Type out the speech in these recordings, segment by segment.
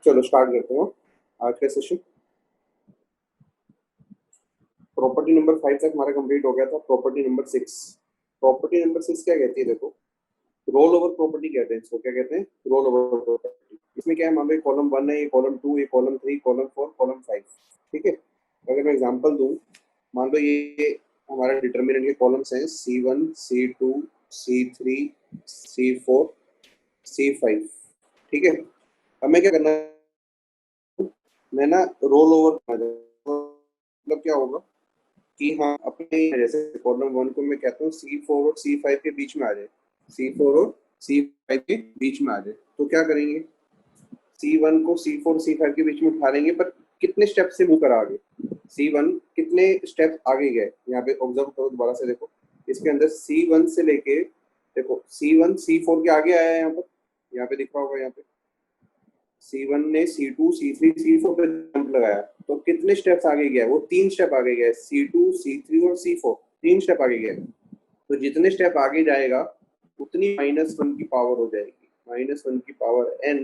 चलो स्टार्ट करते हैं आज का सेशन। प्रॉपर्टी नंबर 5 तक हमारा कंप्लीट हो गया था। प्रॉपर्टी नंबर 6 क्या कहती है? देखो, रोल ओवर प्रॉपर्टी कहते हैं इसको। क्या कहते हैं? Role over property. इसमें क्या है, मान लो कॉलम 1 है, ये कॉलम 2, ये कॉलम 3, कॉलम 4, कॉलम 5। ठीक है, अगर मैं एग्जांपल दूं, मान लो ये हमारा डिटर्मिनेंट के कॉलम्स हैं C1, C2, C3, C4, C5। ठीक है, अब मैं क्या करना है, मैं ना रोल ओवर करना चाहता हूं। मतलब क्या होगा कि हाँ, अपने जैसे कॉलम 1 को मैं कहता हूँ C4 और C5 के बीच में आ जाए, C4 और C5 के बीच में आ जाए। तो क्या करेंगे, C1 को C4 C5 के बीच में उठा लेंगे, पर कितने स्टेप से मूव करा आगे? C1 कितने स्टेप आगे गए, यहाँ पे ऑब्जर्व करो दोबारा से। देखो इसके अंदर C1 से लेके, देखो C1 C4 के आगे आया है, यहाँ पे दिख रहा होगा। यहाँ पे C1 ने C2 C3 C4 पे जंप लगाया, तो कितने स्टेप्स आगे गया? वो 3 स्टेप आगे गया। C2 C3 और C4 3 स्टेप आगे गया। तो जितने स्टेप आगे जाएगा उतनी -1 की पावर हो जाएगी, -1 की पावर n।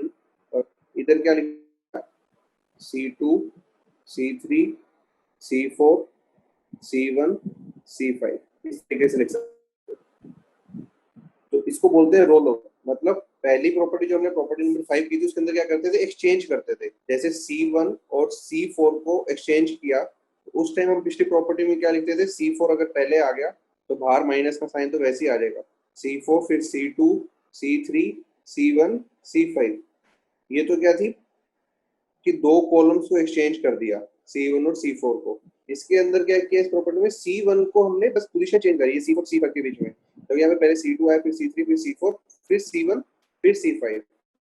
और इधर क्या लिखा? C2 C3 C4 C1 C5, इस तरीके से लिख सकते। तो इसको बोलते हैं रोल ओवर। मतलब पहली प्रॉपर्टी जो हमने प्रॉपर्टी नंबर 5 की थी, उसके अंदर क्या करते थे, एक्सचेंज करते थे। जैसे C1 और C4 को एक्सचेंज किया, तो उस टाइम हम पिछली प्रॉपर्टी में क्या लिखते थे, C4 अगर पहले आ गया तो बाहर माइनस का साइन तो वैसे ही आ जाएगा, C4 फिर C2 C3 C1 C5। ये तो क्या थी कि दो कॉलम्स को एक्सचेंज कर दिया, C1 और C4 को। इसके अंदर क्या किया, इस प्रॉपर्टी में C1 को हमने बस पोजीशन चेंज करी है C4 C5 के बीच में। तो यहाँ पे पहले C2 आया, फिर C3, फिर C4, फिर C1, फिर C5।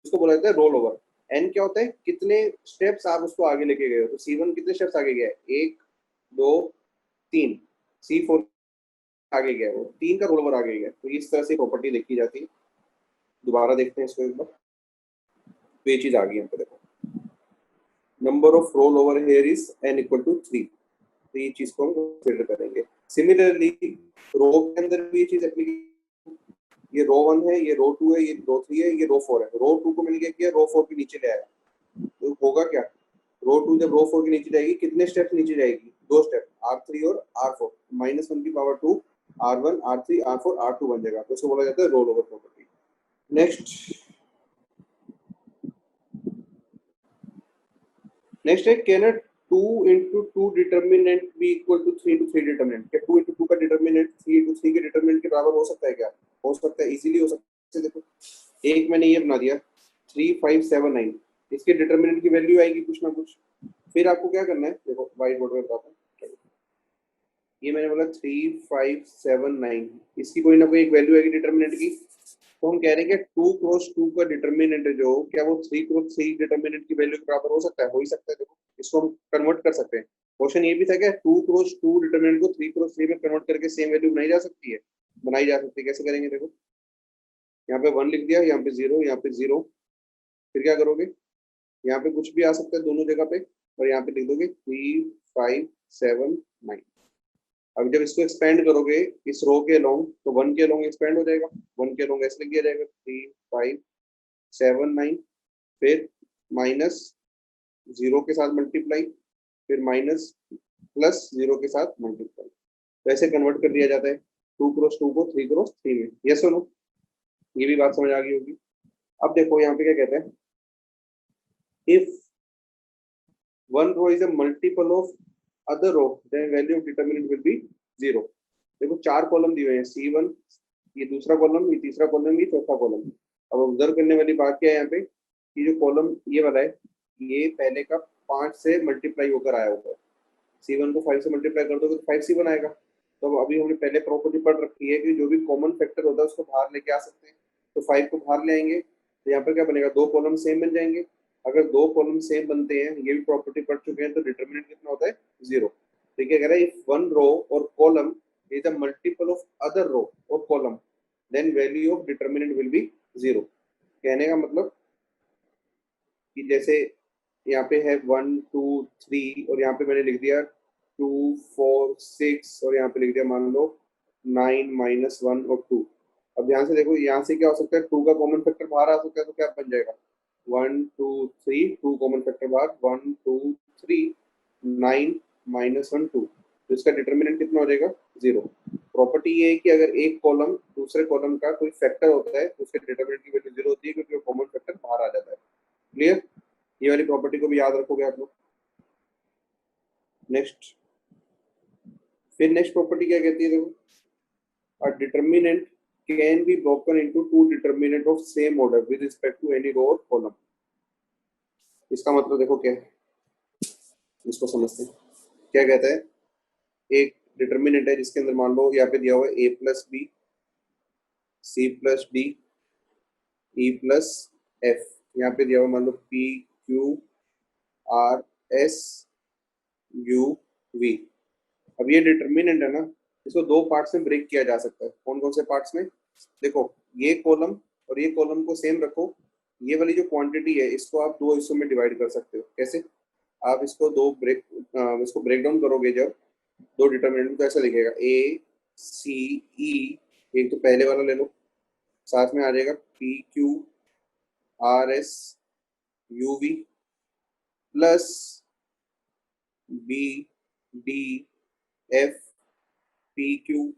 इसको बोला जाता है रोल ओवर। एन क्या होता है, कितने स्टेप्स आप उसको आगे लेके गए हो। तो C1 कितने स्टेप्स आगे गया है, 1 2 3। C4 आगे गया, वो 3 का रोल ओवर आगे गया। तो इस तरह से प्रॉपर्टी देखी जाती है। दोबारा देखते हैं इसको एक बार। तो ये चीज आ गई यहाँ पे, देखो number of roll over here is n equal to 3। तो ये चीज को हम कंसिडर करेंगे। सिमिलरली रो के अंदर भी ये चीज एप्लीकेशन, ये रो 1 है, ये रो 2 है, ये रो 3 है, ये रो 4 है। रो 2 को मैंने क्या किया, रो 4 के नीचे ले आया। तो होगा क्या, रो 2 जब रो 4 के नीचे जाएगी, कितने स्टेप्स नीचे जाएगी, 2 स्टेप, R3 और R4। -1 की power 2, R1 R3 R4 R2 बन जाएगा। तो इसको बोला जाता है रोल ओवर प्रॉपर्टी। नेक्स्ट है, can a 2 into 2 determinant be equal to 3 into 3 determinant? क्या 2 into 2 का डिटर्मिनेंट 3 into 3 के डिटर्मिनेंट के बराबर हो सकता है? क्या हो सकता है, इजीली हो सकता है। देखो एक मैंने ये बना दिया 3 5 7 9, इसके डिटर्मिनेंट की वैल्यू आएगी कुछ ना कुछ। फिर आपको क्या करना है, देखो व्हाइट बोर्ड पे बताता हूँ। ये मैंने बोला 3 5 7 9, इसकी कोई ना कोई एक वैल्यू आएगी डिटर्मिनेंट की। तो हम कह रहे हैं कि 2 क्रॉस 2 का डिटर्मिनेंट जो, क्या वो 3 क्रॉस 3 डिटर्मिनेंट की वैल्यू के बराबर हो सकता है? हो ही सकता है। देखो इसको हम कन्वर्ट कर सकते हैं। क्वेश्चन ये भी था क्या 2 क्रॉस 2 डिटर्मिनेंट को 3 क्रॉस 3 में कन्वर्ट करके सेम वैल्यू बनाई जा सकती है? बनाई जा सकती है। कैसे करेंगे, देखो यहाँ पे 1 लिख दिया, यहाँ पे 0, यहाँ पे 0। फिर क्या करोगे, यहाँ पे कुछ भी आ सकता है दोनों जगह पे, और यहाँ पे लिख दोगे 3 5 7 9। अब जब इसको एक्सपेंड करोगे इस रो के लॉन्ग, तो 1 के लॉन्ग एक्सपेंड हो जाएगा, 1 के लॉन्ग ऐसे लिख दिया जाएगा 3 5 7 9। फिर माइनस 0 के साथ मल्टीप्लाई, फिर माइनस प्लस 0 के साथ मल्टीप्लाई। तो ऐसे कन्वर्ट कर दिया जाता है 2 क्रॉस 2 को 3 क्रॉस 3 में। यस और नो, ये भी बात समझ आ गई होगी। अब देखो यहाँ पे क्या कहते हैं, if one row is a multiple of other row then value of determinant will be 0। देखो 4 कॉलम दिए हुए हैं, C1 ये दूसरा कॉलम, ये तीसरा कॉलम, ये चौथा कॉलम। अब ऑब्जर्व करने वाली बात क्या है यहाँ पे, कि जो कॉलम ये वाला है, ये पहले का 5 से मल्टीप्लाई होकर आया होगा। C1 को 5 से मल्टीप्लाई कर दोगे तो 5C1 आएगा। तो अभी हमने पहले प्रॉपर्टी पढ़ रखी है कि जो भी कॉमन फैक्टर होता है उसको बाहर लेके आ सकते हैं। तो 5 को बाहर ले आएंगे, तो यहाँ पर क्या बनेगा, 2 कॉलम सेम बन जाएंगे। अगर 2 कॉलम सेम बनते हैं, ये भी प्रॉपर्टी पढ़ चुके हैं, तो डिटर्मिनेंट कितना होता है, 0। ठीक है, कह रहा है if one row or column is a multiple of other row or column then value of determinant will be 0। कहने का मतलब कि जैसे यहाँ पे है 1 2 3, और यहाँ पे मैंने लिख दिया 2 4 6, और यहाँ पे लिख दिया मान लो 9 -1 और 2। अब ध्यान से देखो, यहाँ से क्या हो सकता है, 2 का कॉमन फैक्टर बाहर आ सकता है, तो क्या बन जाएगा, 1 2 3 2 कॉमन फैक्टर बाहर 1 2 3 9 -1 2, तो इसका डिटर्मिनेंट कितना हो जाएगा 0। प्रॉपर्टी ये है कि अगर एक कॉलम दूसरे कॉलम का कोई फैक्टर होता है तो उसके डिटर्मिनेंट की वैल्यू 0 होती है क्योंकि वो कॉमन फैक्टर बाहर आ जाता है। क्लियर? ये वाली प्रॉपर्टी को भी याद रखोगे आप लोग। नेक्स्ट, फिर नेक्स्ट प्रॉपर्टी क्या कहती है देखो, a determinant can be broken into two determinant of same order with respect to any row or column। इसका मतलब देखो क्या है, इसको समझते हैं। क्या कहता है, एक डिटर्मिनेंट है जिसके अंदर मान लो यहाँ पे दिया हुआ है a plus B C plus D E plus F, यहाँ पे दिया हुआ मान लो P Q R S U V. अब ये डिटर्मिनेंट है ना, इसको दो पार्ट्स में ब्रेक किया जा सकता है। कौन कौन से पार्ट्स में? देखो, ये कॉलम और ये कॉलम को सेम रखो, ये वाली जो क्वांटिटी है इसको आप दो हिस्सों में डिवाइड कर सकते हो। कैसे? आप इसको इसको ब्रेक डाउन करोगे जब दो डिटर्मिनेंट, तो ऐसा लिखेगा ए सी ई, एक तो पहले वाला ले लो, साथ में आ जाएगा P Q R S U V plus B D F P Q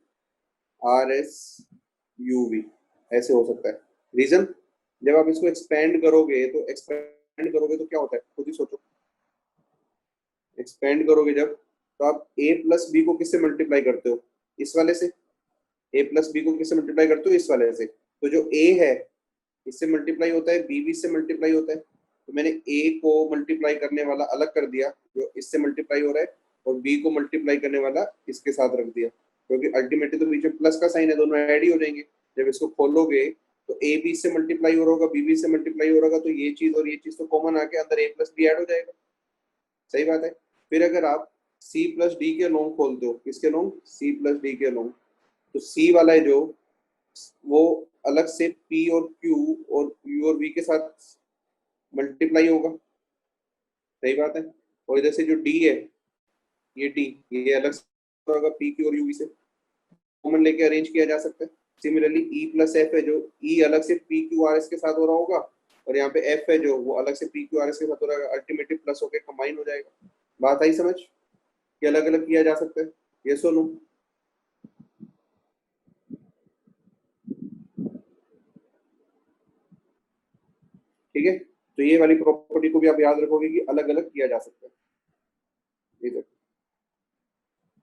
R S U V, ऐसे हो सकता है। रीजन, जब आप इसको एक्सपेंड करोगे तो क्या होता है, खुद ही सोचो। एक्सपेंड करोगे जब, तो आप a प्लस बी को किससे मल्टीप्लाई करते हो? इस वाले से। a प्लस बी को किससे मल्टीप्लाई करते हो? इस वाले से। तो जो a है इससे मल्टीप्लाई होता है, b भी इससे मल्टीप्लाई होता है, तो मैंने a को मल्टीप्लाई करने वाला अलग कर दिया जो इससे मल्टीप्लाई हो रहा है, और b को मल्टीप्लाई करने वाला इसके साथ रख दिया, क्योंकि अल्टीमेटली तो बीच में प्लस का साइन है, दोनों ऐड ही हो जाएंगे। जब इसको खोलोगे तो a b से मल्टीप्लाई हो रहा होगा, b भी से मल्टीप्लाई हो रहा होगा, तो ये चीज और ये चीज तो कॉमन आके अंदर a प्लस बी ऐड हो जाएगा। सही बात है। फिर अगर आप c प्लस डी के लॉन्ग खोलते हो, किसके लॉन्ग? c प्लस डी के लॉन्ग, तो c वाला है जो, वो अलग से p और q और u और v के साथ मल्टीप्लाई होगा। सही बात है। और इधर से जो d है, ये d, ये अलग से होगा p q और u v से, कॉमन लेके अरेंज किया जा सकता है। सिमिलरली e प्लस एफ है जो, e अलग से p q r s के साथ हो रहा होगा, और यहाँ पे f है जो, वो अलग से p q r s के साथ हो रहा है, अल्टीमेटली प्लस होके कंबाइन हो जाएगा। बात आई समझ कि अलग अलग किया जा सकता है? ये सुनो, ठीक है। तो ये वाली प्रॉपर्टी को भी आप याद रखोगे कि अलग अलग किया जा सकता है। ये देखो,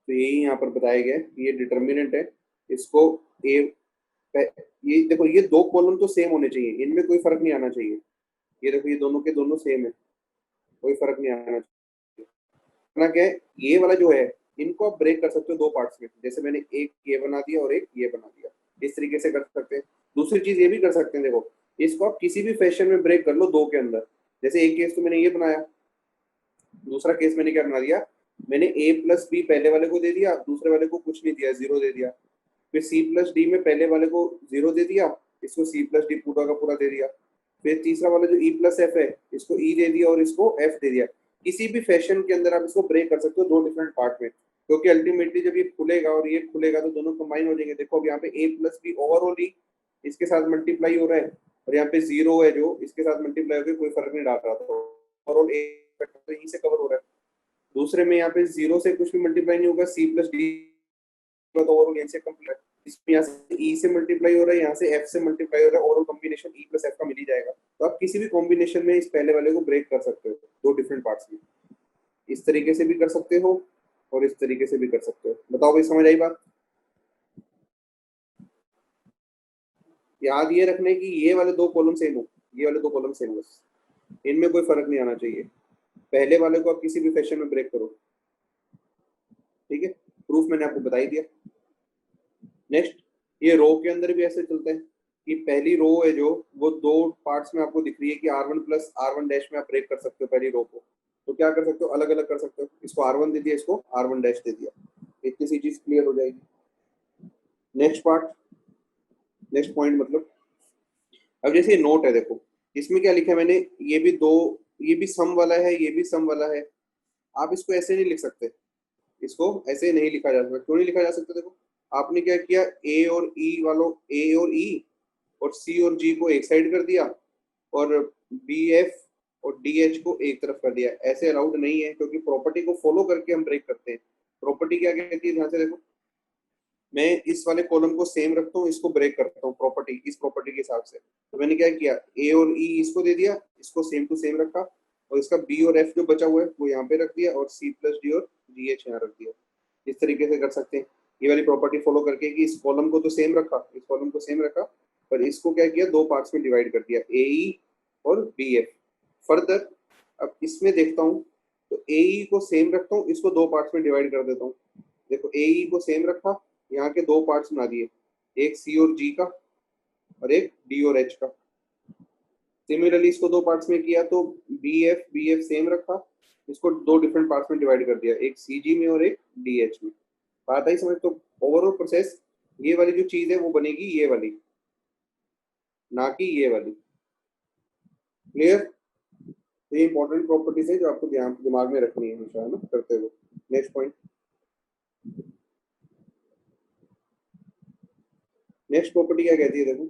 तो यही यहाँ पर बताया गया है कि ये डिटर्मिनेंट है, इसको ए, ये देखो, ये दो कॉलम तो सेम होने चाहिए, इनमें कोई फर्क नहीं आना चाहिए। ये देखो, ये दोनों के दोनों सेम है, कोई फर्क नहीं आना चाहिए। ना क्या है, ये वाला जो है, इनको आप ब्रेक कर सकते हो दो पार्ट्स में, जैसे मैंने एक ये बना दिया और एक ये बना दिया, इस तरीके से कर सकते हैं। दूसरी चीज ये भी कर सकते हैं, देखो इसको आप किसी भी फैशन में ब्रेक कर लो दो के अंदर। जैसे एक केस तो मैंने ये बनाया, दूसरा केस मैंने क्या बना दिया, मैंने a प्लस बी पहले वाले को दे दिया, दूसरे वाले को कुछ नहीं दिया, जीरो दे दिया। फिर c प्लस डी में पहले वाले को जीरो दे दिया, इसको c प्लस डी पूरा का पूरा दे दिया। फिर तीसरा वाला जो e प्लस एफ है, इसको e दे दिया और इसको f दे दिया। किसी भी फैशन के अंदर आप इसको ब्रेक कर सकते हो दो डिफरेंट पार्ट में, क्योंकि अल्टीमेटली जब ये खुलेगा और ये खुलेगा तो दोनों कंबाइन हो जाएंगे। देखो अब यहाँ पे a प्लस बी ओवरऑल ही इसके साथ मल्टीप्लाई हो रहा है, और यहाँ पे जीरो है जो इसके साथ मल्टीप्लाई होकर कोई फर्क नहीं डाल रहा, तो ओवरऑल ए यहीं से कवर हो रहा है। दूसरे में यहाँ पे जीरो से कुछ भी मल्टीप्लाई नहीं होगा, सी प्लस डी तो ओवरऑल यहीं से कंप्लीट है। इसमें यहाँ से ई से मल्टीप्लाई हो रहा है, यहाँ से एफ से मल्टीप्लाई हो रहा है, ओवरऑल कॉम्बिनेशन ई प्लस एफ का मिल ही जाएगा। तो आप किसी भी कॉम्बिनेशन में इस पहले वाले को ब्रेक कर सकते हो दो डिफरेंट पार्ट्स में, इस तरीके से भी कर सकते हो और इस तरीके से भी कर सकते हो। बताओ भाई, समझ आई बात? याद ये रखने की ये वाले दो कॉलम सेम हो, ये वाले दो कॉलम सेम हो, बस इनमें कोई फर्क नहीं आना चाहिए। पहले वाले को आप किसी भी फैशन में ब्रेक करो, ठीक है। प्रूफ मैंने आपको बता ही दिया। नेक्स्ट, ये रो के अंदर भी ऐसे चलता है कि पहली रो है जो, वो दो पार्ट्स में आपको दिख रही है कि r1 प्लस r1 डैश में आप ब्रेक कर सकते हो पहली रो को। तो क्या कर सकते हो, अलग अलग कर सकते हो, इसको r1 दे दिया, इसको r1 डैश दे दिया, इतनी सी चीज क्लियर हो जाएगी। नेक्स्ट पार्ट, नेक्स्ट पॉइंट मतलब, अब जैसे ये नोट है, देखो इसमें क्या लिखा है मैंने, ये भी दो, ये भी सम वाला है, ये भी सम वाला है। आप इसको ऐसे नहीं लिख सकते, इसको ऐसे नहीं लिखा जा सकता। क्यों नहीं लिखा जा सकता? देखो आपने क्या किया, ए और ई वालों, ए और ई और सी और जी को एक साइड कर दिया, और बी एफ और डी एच को एक तरफ कर दिया। ऐसे अलाउड नहीं है, क्योंकि प्रॉपर्टी को फॉलो करके हम ब्रेक करते हैं। प्रॉपर्टी क्या कहती है, ध्यान से देखो, मैं इस वाले कॉलम को सेम रखता हूँ, इसको ब्रेक करता हूँ प्रॉपर्टी, इस प्रॉपर्टी के हिसाब से। तो मैंने क्या किया, ए और ई इसको दे दिया, इसको सेम टू सेम रखा, और इसका बी और एफ जो बचा हुआ है वो यहाँ पे रख दिया, और सी प्लस डी और जी एच यहाँ रख दिया। इस तरीके से कर सकते हैं ये वाली प्रॉपर्टी फॉलो करके, कि इस कॉलम को तो सेम रखा, इस कॉलम को सेम रखा, पर इसको क्या किया, दो पार्ट्स में डिवाइड कर दिया, ए ई और बी एफ। फर्दर अब इसमें देखता हूँ, तो ए ई को सेम रखता हूँ, इसको दो पार्ट्स में डिवाइड कर देता हूँ। देखो ए ई को सेम रखा, यहाँ के दो पार्ट्स बना दिए, एक सी और जी का और एक डी और एच का। सिमिलरली इसको दो पार्ट्स में किया, तो बी एफ सेम रखा, इसको दो डिफरेंट पार्ट्स में डिवाइड कर दिया, एक सी जी में और एक डी एच में। बात आई समझ? तो ओवरऑल प्रोसेस ये वाली जो चीज है वो बनेगी ये वाली, ना कि ये वाली। क्लियर? तो ये इंपॉर्टेंट प्रॉपर्टीज है जो आपको दिमाग में रखनी है हमेशा, है ना, करते हुए। नेक्स्ट पॉइंट, नेक्स्ट प्रॉपर्टी क्या कहती है, देखो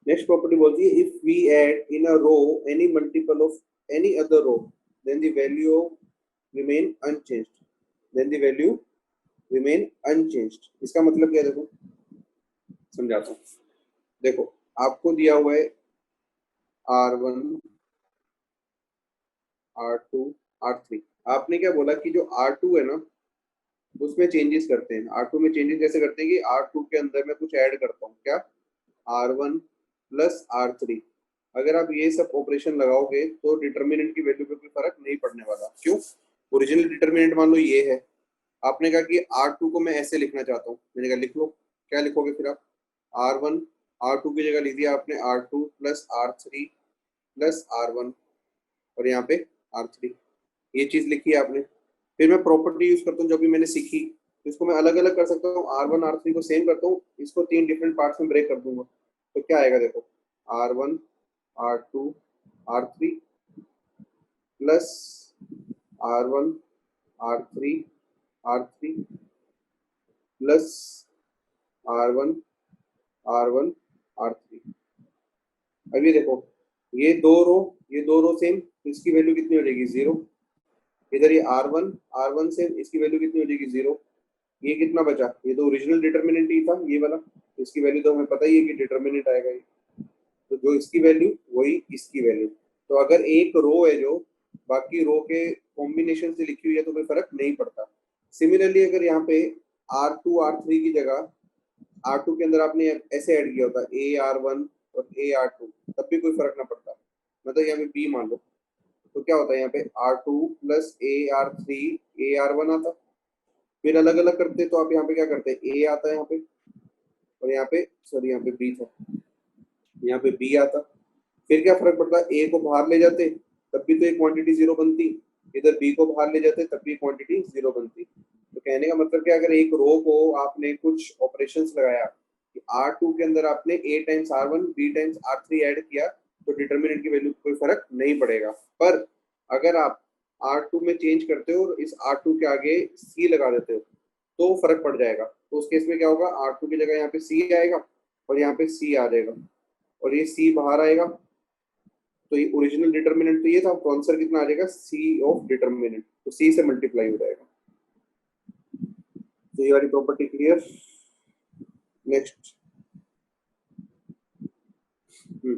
नेक्स्ट प्रॉपर्टी बोलती है, if we add in a row any multiple of any other row, then the value remain unchanged, then the value remain unchanged. इसका मतलब क्या है, देखो समझाता हूँ। देखो आपको दिया हुआ है R1, R2, R3। आपने क्या बोला कि जो R2 है ना, उसमें चेंजेस करते हैं। R2 में चेंजेस कैसे करते हैं कि R2 के अंदर मैं कुछ ऐड करता हूँ, क्या, R1 प्लस R3। अगर आप ये सब ऑपरेशन लगाओगे तो डिटर्मिनेंट की वैल्यू पे कोई फर्क नहीं पड़ने वाला। क्यों? ओरिजिनल डिटर्मिनेंट मान लो ये है, आपने कहा कि R2 को मैं ऐसे लिखना चाहता हूँ, मैंने कहा लिख लो। क्या लिखोगे फिर आप, R1, R2 की जगह लिख दिया आपने R2 plus R3 plus R1, और यहाँ पे R3, ये चीज लिखी है आपने। फिर मैं प्रॉपर्टी यूज करता हूँ जो भी मैंने सीखी, तो इसको मैं अलग अलग कर सकता हूँ। R1 R3 को सेम करता हूँ, इसको तीन डिफरेंट पार्ट्स में ब्रेक कर दूंगा, तो क्या आएगा, देखो R1 R2 R3 plus R1 R3 R3 plus R1 R1 R3। अभी देखो ये दो रो सेम, तो इसकी वैल्यू कितनी हो जाएगी, 0। इधर ये R1 सेम, इसकी वैल्यू कितनी हो जाएगी, 0। ये कितना बचा, ये तो ओरिजिनल डिटर्मिनेंट ही था ये वाला, तो इसकी वैल्यू तो हमें पता ही है कि डिटर्मिनेंट आएगा ये, तो जो इसकी वैल्यू वही इसकी वैल्यू। तो अगर एक रो है जो बाकी रो के कॉम्बिनेशन से लिखी हुई है तो कोई फर्क नहीं पड़ता। सिमिलरली अगर यहाँ पे R2 R3 की जगह R2 के अंदर आपने ऐसे ऐड किया होता A R1 और A R2, तब भी कोई फर्क ना पड़ता। मतलब यहाँ पे B मान लो, तो क्या होता है यहाँ पे R2 प्लस AR3 AR1 आता। फिर अलग अलग करते तो आप यहाँ पे क्या करते, A आता है यहाँ पे, और यहाँ पे सॉरी यहाँ पे B था, यहाँ पे B आता। फिर क्या फर्क पड़ता, ए को बाहर ले जाते तब भी तो एक क्वांटिटी 0 बनती, इधर बी को बाहर ले जाते तब भी क्वांटिटी 0 बनती। तो कहने का मतलब क्या, अगर एक रो को आपने कुछ ऑपरेशंस लगाया कि R2 के अंदर आपने A times R1 B times R3 add किया, तो डिटर्मिनेंट की वैल्यू कोई फर्क नहीं पड़ेगा। पर अगर आप R2 में चेंज करते हो और इस R2 के आगे C लगा देते हो तो फर्क पड़ जाएगा। तो उस केस में क्या होगा, R2 की जगह यहाँ पे C आएगा और यहाँ पे C आ जाएगा, और ये C बाहर आएगा। तो ये ओरिजिनल डिटर्मिनेंट तो ये था, तो आंसर कितना आ जाएगा, सी ऑफ डिटर्मिनेंट, तो सी से मल्टीप्लाई हो जाएगा। तो ये वाली प्रॉपर्टी क्लियर। नेक्स्ट, तो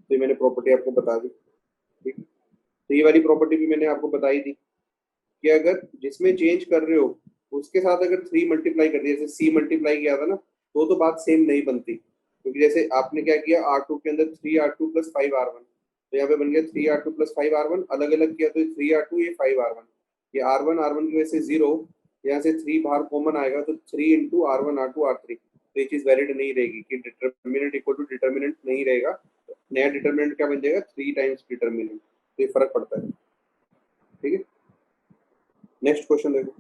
ये मैंने प्रॉपर्टी आपको बता दी, ठीक। तो ये वाली प्रॉपर्टी भी मैंने आपको बताई थी कि अगर जिसमें चेंज कर रहे हो उसके साथ अगर 3 मल्टीप्लाई कर दिया, जैसे सी मल्टीप्लाई किया था ना, तो बात सेम नहीं बनती। क्योंकि जैसे आपने क्या किया, R2 के अंदर 3R2 प्लस 5R1, तो यहाँ पे बन गया 3R2 प्लस 5R1, अलग अलग किया तो 3R2 ये 5R1, ये R1 की वजह से 0, यहाँ से 3 बाहर कॉमन आएगा तो 3 इंटू R1 R2 R3। तो ये चीज वैलिड नहीं रहेगी कि डिटर्मिनेंट इक्वल टू डिटर्मिनेंट नहीं रहेगा। तो नया डिटर्मिनेंट क्या बन जाएगा, 3 टाइम्स डिटर्मिनेंट। तो ये फर्क पड़ता है, ठीक है। नेक्स्ट क्वेश्चन देखो।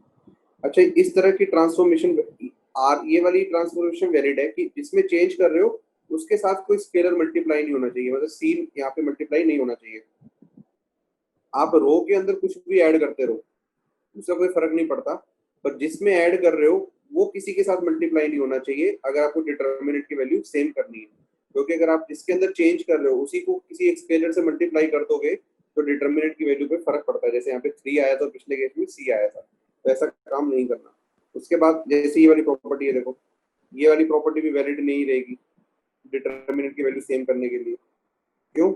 अच्छा, इस तरह की ट्रांसफॉर्मेशन ये वाली ट्रांसफॉर्मेशन वैलिड है कि जिसमें चेंज कर रहे हो उसके साथ कोई स्केलर मल्टीप्लाई नहीं होना चाहिए, मतलब सी यहाँ पे मल्टीप्लाई नहीं होना चाहिए। आप रो के अंदर कुछ भी ऐड करते रहो, उसका कोई फर्क नहीं पड़ता, पर जिसमें ऐड कर रहे हो वो किसी के साथ मल्टीप्लाई नहीं होना चाहिए अगर आपको डिटर्मिनेंट की वैल्यू सेम करनी है। क्योंकि अगर आप जिसके अंदर चेंज कर रहे हो उसी को किसी एक स्केलर से मल्टीप्लाई कर दोगे तो डिटर्मिनेंट की वैल्यू पे फर्क पड़ता है। जैसे यहाँ पे 3 आया था, पिछले केस में C आया था, तो ऐसा काम नहीं करना। उसके बाद जैसे ये वाली प्रॉपर्टी है, देखो ये वाली प्रॉपर्टी भी वैलिड नहीं रहेगी डिटर्मिनेंट की वैल्यू सेम करने के लिए। क्यों?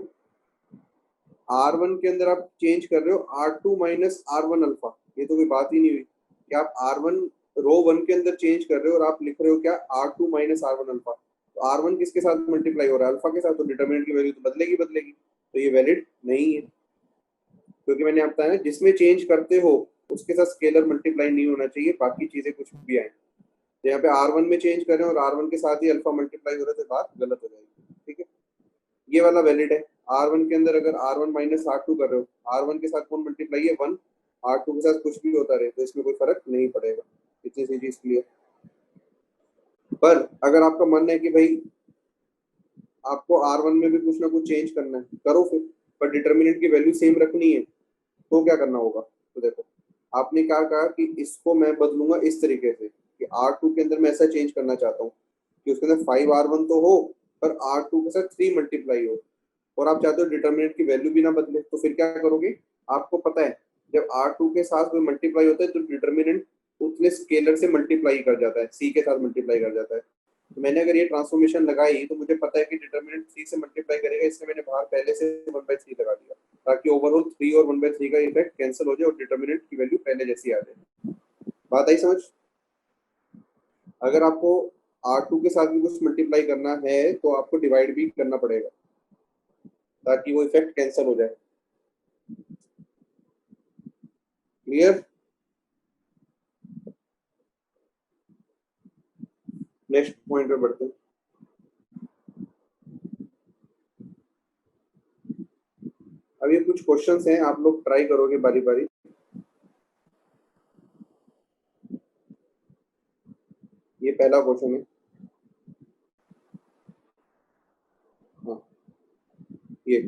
R1 के अंदर आप चेंज कर रहे हो R2 माइनस R1 अल्फा, ये तो कोई बात ही नहीं हुई कि आप R1 रो 1 के अंदर चेंज कर रहे हो और आप लिख रहे हो क्या R2 माइनस R1 अल्फा। तो R1 किसके साथ मल्टीप्लाई हो रहा है? अल्फा के साथ, तो डिटर्मिनेंट की वैल्यू तो बदलेगी बदलेगी, तो ये वैलिड नहीं है। क्योंकि मैंने आपको बताया जिसमें चेंज करते हो उसके साथ स्केलर मल्टीप्लाई नहीं होना चाहिए, बाकी चीजें कुछ भी आए। तो यहाँ पे R1 में चेंज कर रहे हैं और R1 के साथ ही अल्फा मल्टीप्लाई हो रहा है, तो बात गलत हो जाएगी। ठीक है, ये वाला वैलिड है। R1 के अंदर अगर R1 माइनस R2 कर रहे हो, R1 के साथ कौन मल्टीप्लाई है? 1। R2 के साथ कुछ भी होता रहे तो इसमें कोई फर्क नहीं पड़ेगा। इतनी सी चीज क्लियर। पर अगर आपका मन है कि भाई आपको R1 में भी कुछ ना कुछ चेंज करना है, करो फिर, पर डिटर्मिनेंट की वैल्यू सेम रखनी है तो क्या करना होगा? तो देखो, आपने क्या कहा कि इसको मैं बदलूंगा इस तरीके से कि R2 के अंदर मैं ऐसा चेंज करना चाहता हूँ कि उसके अंदर 5R1 तो हो पर R2 के साथ 3 मल्टीप्लाई हो, और आप चाहते हो डिटर्मिनेंट की वैल्यू भी ना बदले। तो फिर क्या करोगे? आपको पता है जब R2 के साथ कोई मल्टीप्लाई होता है तो डिटर्मिनेंट उतने स्केलर से मल्टीप्लाई कर जाता है, C के साथ मल्टीप्लाई कर जाता है। तो मैंने अगर ये ट्रांसफॉर्मेशन लगाई तो मुझे पता है कि डिटर्मिनेंट 3 से मल्टीप्लाई करेगा, इसलिए मैंने बाहर पहले से 1/3 लगा दिया ताकि ओवरऑल 3 और 1/3 का इफेक्ट कैंसिल हो जाए और डिटर्मिनेंट की वैल्यू पहले जैसी आ जाए। बात आई समझ? अगर आपको R2 के साथ भी कुछ मल्टीप्लाई करना है तो आपको डिवाइड भी करना पड़ेगा ताकि वो इफेक्ट कैंसिल हो जाए। क्लियर? नेक्स्ट पॉइंट पे बढ़ते हैं। अब ये कुछ क्वेश्चंस हैं, आप लोग ट्राई करोगे बारी बारी। ये पहला क्वेश्चन है। हाँ, ये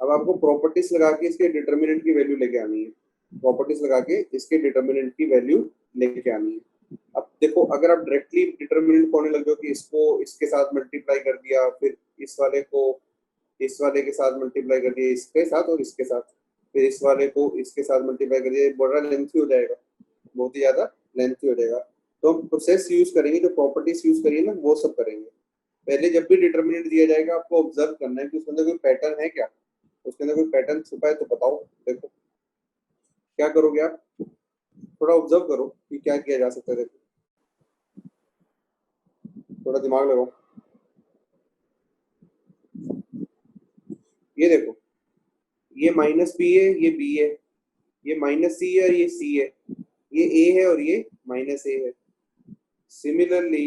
अब आपको प्रॉपर्टीज लगा के इसके डिटर्मिनेंट की वैल्यू लेके आनी है। प्रॉपर्टीज लगा के इसके डिटर्मिनेंट की वैल्यू लेके आनी है। अब देखो, अगर आप डायरेक्टली डिटर्मिनेंट होने लग जाओ कि इसको इसके साथ मल्टीप्लाई कर दिया, फिर इस वाले को इस वाले के साथ मल्टीप्लाई कर दिया, इसके साथ और इसके साथ, फिर इस वाले को इसके साथ मल्टीप्लाई कर दिया, बड़ा लेंथी हो जाएगा, बहुत ही ज्यादा लेंथी हो जाएगा। तो हम प्रोसेस यूज करेंगे, जो प्रॉपर्टीज यूज करिए ना वो सब करेंगे। पहले जब भी डिटर्मिनेंट दिया जाएगा आपको ऑब्जर्व करना है कि उसके अंदर कोई पैटर्न है क्या, उसके अंदर कोई पैटर्न छुपा है तो बताओ। देखो क्या करोगे आप, थोड़ा ऑब्जर्व करो कि क्या किया जा सकता है। देखो थोड़ा दिमाग लगाओ। ये देखो, ये माइनस बी है, ये बी है, ये माइनस सी है और ये सी है, ये ए है और ये माइनस ए है। सिमिलरली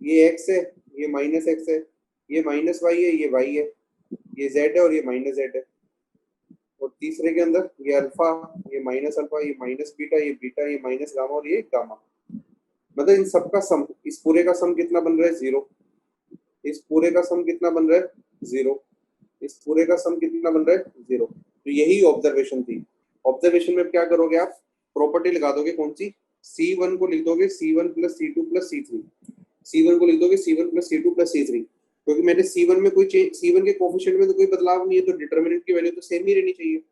ये एक्स है, ये माइनस एक्स है, ये माइनस वाई है, ये वाई है, ये जेड है और ये माइनस जेड है। और तीसरे के अंदर ये अल्फा, ये माइनस अल्फा, ये माइनस बीटा, ये बीटा, ये माइनस गामा और ये गामा। मतलब इन सबका सम, इस पूरे का सम कितना बन रहा है? 0। इस पूरे का सम कितना बन रहा है? 0। इस पूरे का सम कितना बन रहा है? 0। तो यही ऑब्जर्वेशन थी। ऑब्जर्वेशन में क्या करोगे आप? प्रॉपर्टी लगा दोगे। कौन सी? C1 को लिख दोगे C1 plus C2 plus C3। C1 को लिख दोगे C1 plus C2 plus C3, क्योंकि मैंने C1 में कोई C1 के कोफिशिएंट में तो कोई बदलाव नहीं है, तो डिटर्मिनेंट की वैल्यू तो सेम ही रहनी चाहिए।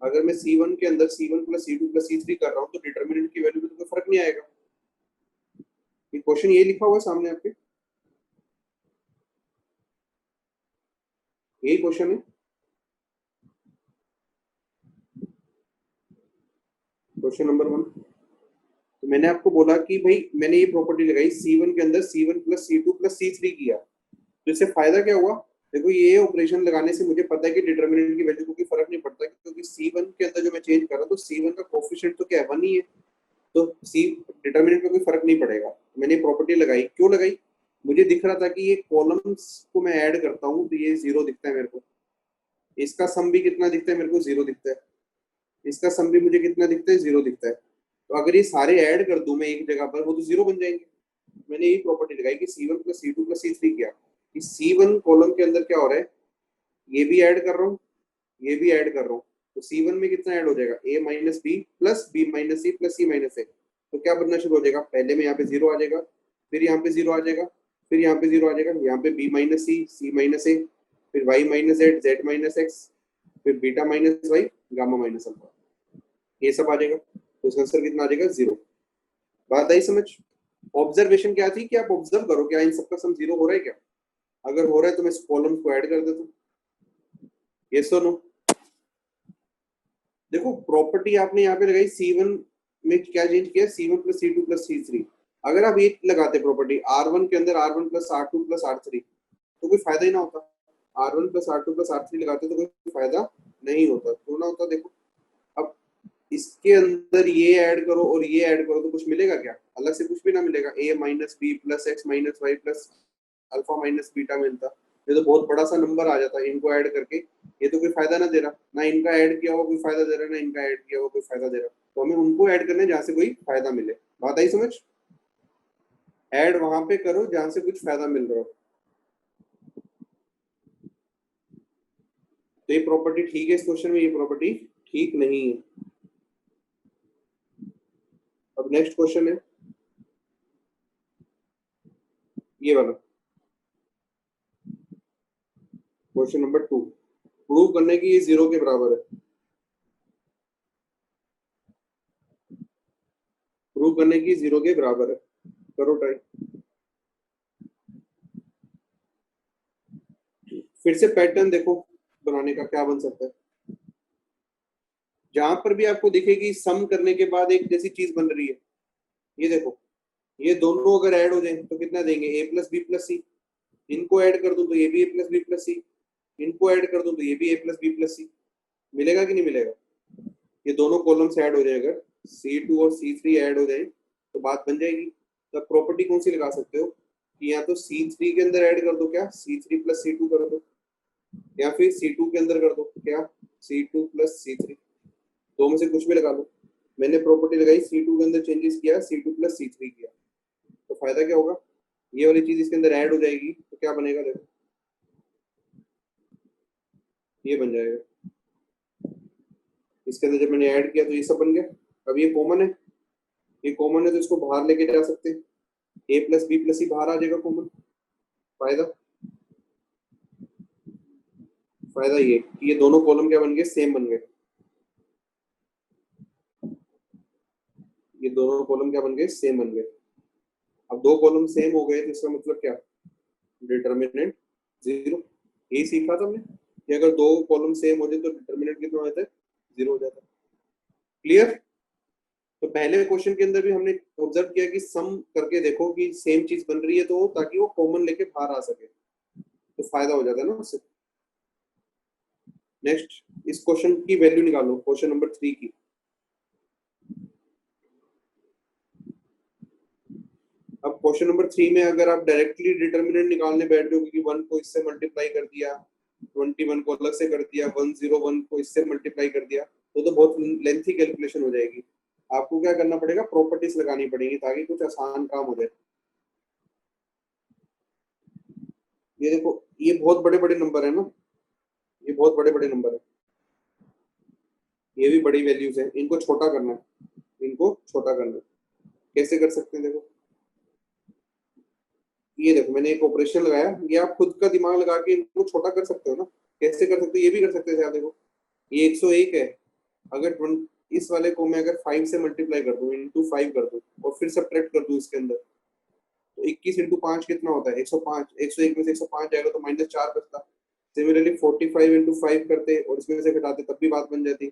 अगर मैं C1 के अंदर C1 plus C2 plus C3 कर रहा हूँ तो डिटर्मिनेंट की वैल्यू में तो कोई फर्क नहीं आएगा। ये क्वेश्चन ये लिखा हुआ है सामने आपके, यही क्वेश्चन है। Question number 1। तो मैंने आपको बोला कि भाई मैंने ये प्रॉपर्टी लगाई C1 के अंदर C1 plus C2 plus C3 किया, तो इससे फायदा क्या हुआ? देखो ये ऑपरेशन लगाने से मुझे पता है कि डिटर्मिनेंट की वैल्यू को कोई फर्क नहीं पड़ता, क्योंकि C1 के अंदर जो मैं चेंज कर रहा हूँ तो C1 का कोफिशिएंट तो क्या है? 1 ही है, तो सी डिटर्मिनेंट में कोई फर्क नहीं पड़ेगा। मैंने प्रॉपर्टी लगाई, क्यों लगाई? मुझे दिख रहा था कि ये कॉलम्स को मैं ऐड करता हूँ तो ये 0 दिखता है मेरे को, इसका सम भी कितना दिखता है मेरे को? 0 दिखता है, इसका सम भी मुझे कितना दिखता है? 0 दिखता है। तो अगर ये सारे ऐड कर दूं मैं एक जगह पर, वो तो 0 बन जाएंगे। मैंने यही प्रॉपर्टी लगाई कि C1 plus C2 plus C3 किया कि C1 कॉलम के अंदर क्या हो रहा है, ये भी ऐड कर रहा हूँ, ये भी ऐड कर रहा हूँ, तो C1 में कितना ऐड हो जाएगा? A minus B plus B minus C plus C minus A. तो क्या बनना शुरू हो जाएगा? पहले में यहाँ पे 0 आ जाएगा, फिर यहाँ पे 0 आ जाएगा, फिर यहाँ पे 0 आ जाएगा, यहाँ पे b minus C, C minus A, फिर y minus Z, Z minus X, फिर beta minus Y, gamma minus alpha, ये सब आ जाएगा। तो इसका आंसर कितना आ जाएगा? 0। बात आई समझ? ऑब्जर्वेशन क्या थी कि आप ऑब्जर्व करो क्या इन सबका सम 0 हो रहा है क्या। अगर हो रहा है तो मैं इस कॉलम को ऐड कर देता हूँ। यस और नो? देखो प्रॉपर्टी आपने यहाँ पे लगाई C1 में, क्या चेंज किया? C1 plus C2 plus C3। अगर आप ये लगाते प्रॉपर्टी R1 के अंदर R1 plus R2 plus R3 तो कोई फायदा ही ना होता। R1 plus R2 plus R3 लगाते तो कोई फायदा नहीं होता, क्यों ना होता? देखो अब इसके अंदर ये ऐड करो और ये ऐड करो तो कुछ मिलेगा क्या? अलग से कुछ भी ना मिलेगा। a minus B plus X minus Y plus alpha minus beta मिलता। ये तो बहुत बड़ा सा नंबर आ जाता है इनको ऐड करके। ये तो कोई फायदा ना दे रहा, ना इनका ऐड किया हुआ कोई फायदा दे रहा, ना इनका ऐड किया हुआ कोई फायदा दे रहा। तो हमें उनको ऐड करना है जहाँ से कोई फायदा मिले। बात आई समझ? ऐड वहां पे करो जहां से कुछ फायदा मिल रहा हो। तो ये प्रॉपर्टी ठीक है इस क्वेश्चन में, ये प्रॉपर्टी ठीक नहीं है। अब नेक्स्ट क्वेश्चन है ये वाला, क्वेश्चन नंबर 2। प्रूव करने की ये 0 के बराबर है। प्रूव करने की 0 के बराबर है, करो ट्राई। फिर से पैटर्न देखो बनाने का क्या बन सकता है। जहां पर भी आपको दिखेगी सम करने के बाद एक जैसी चीज बन रही है, ये देखो, ये दोनों अगर ऐड हो जाए तो कितना देंगे? ए प्लस बी प्लस सी। इनको ऐड कर दूं तो ये भी ए प्लस बी प्लस सी, इनको ऐड कर दूं तो ये भी ए प्लस बी प्लस सी। मिलेगा कि नहीं मिलेगा? ये दोनों कॉलम्स ऐड हो जाए, अगर C2 और C3 ऐड हो जाए तो बात बन जाएगी। तो प्रॉपर्टी कौन सी लगा सकते हो कि या तो C3 के अंदर ऐड कर दो, क्या C3 प्लस C2 कर दो, या फिर C2 के अंदर कर दो, क्या C2 प्लस C3। दो में से कुछ भी लगा लो। मैंने प्रॉपर्टी लगाई C2 के अंदर चेंजेस किया, C2 प्लस C3 किया, तो फायदा क्या होगा? ये वाली चीज इसके अंदर ऐड हो जाएगी तो क्या बनेगा? देखो ये बन जाएगा। इसके अंदर जब मैंने ऐड किया तो ये सब बन गया। अब ये कॉमन है, ये कॉमन है तो इसको बाहर लेके जा सकते हैं। ए प्लस बी प्लस सी बाहर आ जाएगा कॉमन। फायदा, फायदा ये कि ये दोनों कॉलम क्या बन गए? सेम बन गए। ये दोनों कॉलम क्या बन गए? सेम बन गए। अब दो कॉलम सेम हो गए तो इसका मतलब क्या? डिटर्मिनेंट 0। यही सीखा था हमने कि अगर दो कॉलम सेम हो जाए तो डिटर्मिनेंट कितना हो जाता है? 0 हो जाता है। क्लियर? तो पहले क्वेश्चन के अंदर भी हमने ऑब्जर्व किया कि सम करके देखो कि सेम चीज बन रही है तो ताकि वो कॉमन लेके बाहर आ सके, तो फायदा हो जाता है ना उससे। नेक्स्ट इस क्वेश्चन की वैल्यू निकालो, क्वेश्चन नंबर 3 की। अब क्वेश्चन नंबर 3 में अगर आप डायरेक्टली डिटर्मिनेंट निकालने बैठ जाओगे कि 1 को इससे मल्टीप्लाई कर दिया, 21 को अलग से कर दिया, 101 को इससे मल्टीप्लाई कर दिया, तो बहुत लेंथी कैलकुलेशन हो जाएगी। आपको क्या करना पड़ेगा? प्रॉपर्टीज लगानी पड़ेगी ताकि कुछ आसान काम हो जाए। ये देखो, ये बहुत बड़े बड़े नंबर है ना, ये बहुत बड़े बड़े नंबर है, ये भी बड़ी वैल्यूज है, इनको छोटा करना है, इनको छोटा करना है। कैसे कर सकते हैं? देखो ये देखो, मैंने एक ऑपरेशन लगाया, ये आप खुद का दिमाग लगा के इनको छोटा कर सकते हो ना। कैसे कर सकते हो? ये भी कर सकते हैं। देखो ये 101 है, अगर इस वाले को मैं अगर 5 से मल्टीप्लाई कर दूं, इंटू 5 कर दूं और फिर सब्ट्रैक्ट कर दूं इसके अंदर, तो 21 इंटू 5 कितना होता है? 105। 101 में से 105 जाएगा तो -4 बचता। सिमिलरली 45 इंटू 5 करते और इसमें से घटाते तब भी बात बन जाती।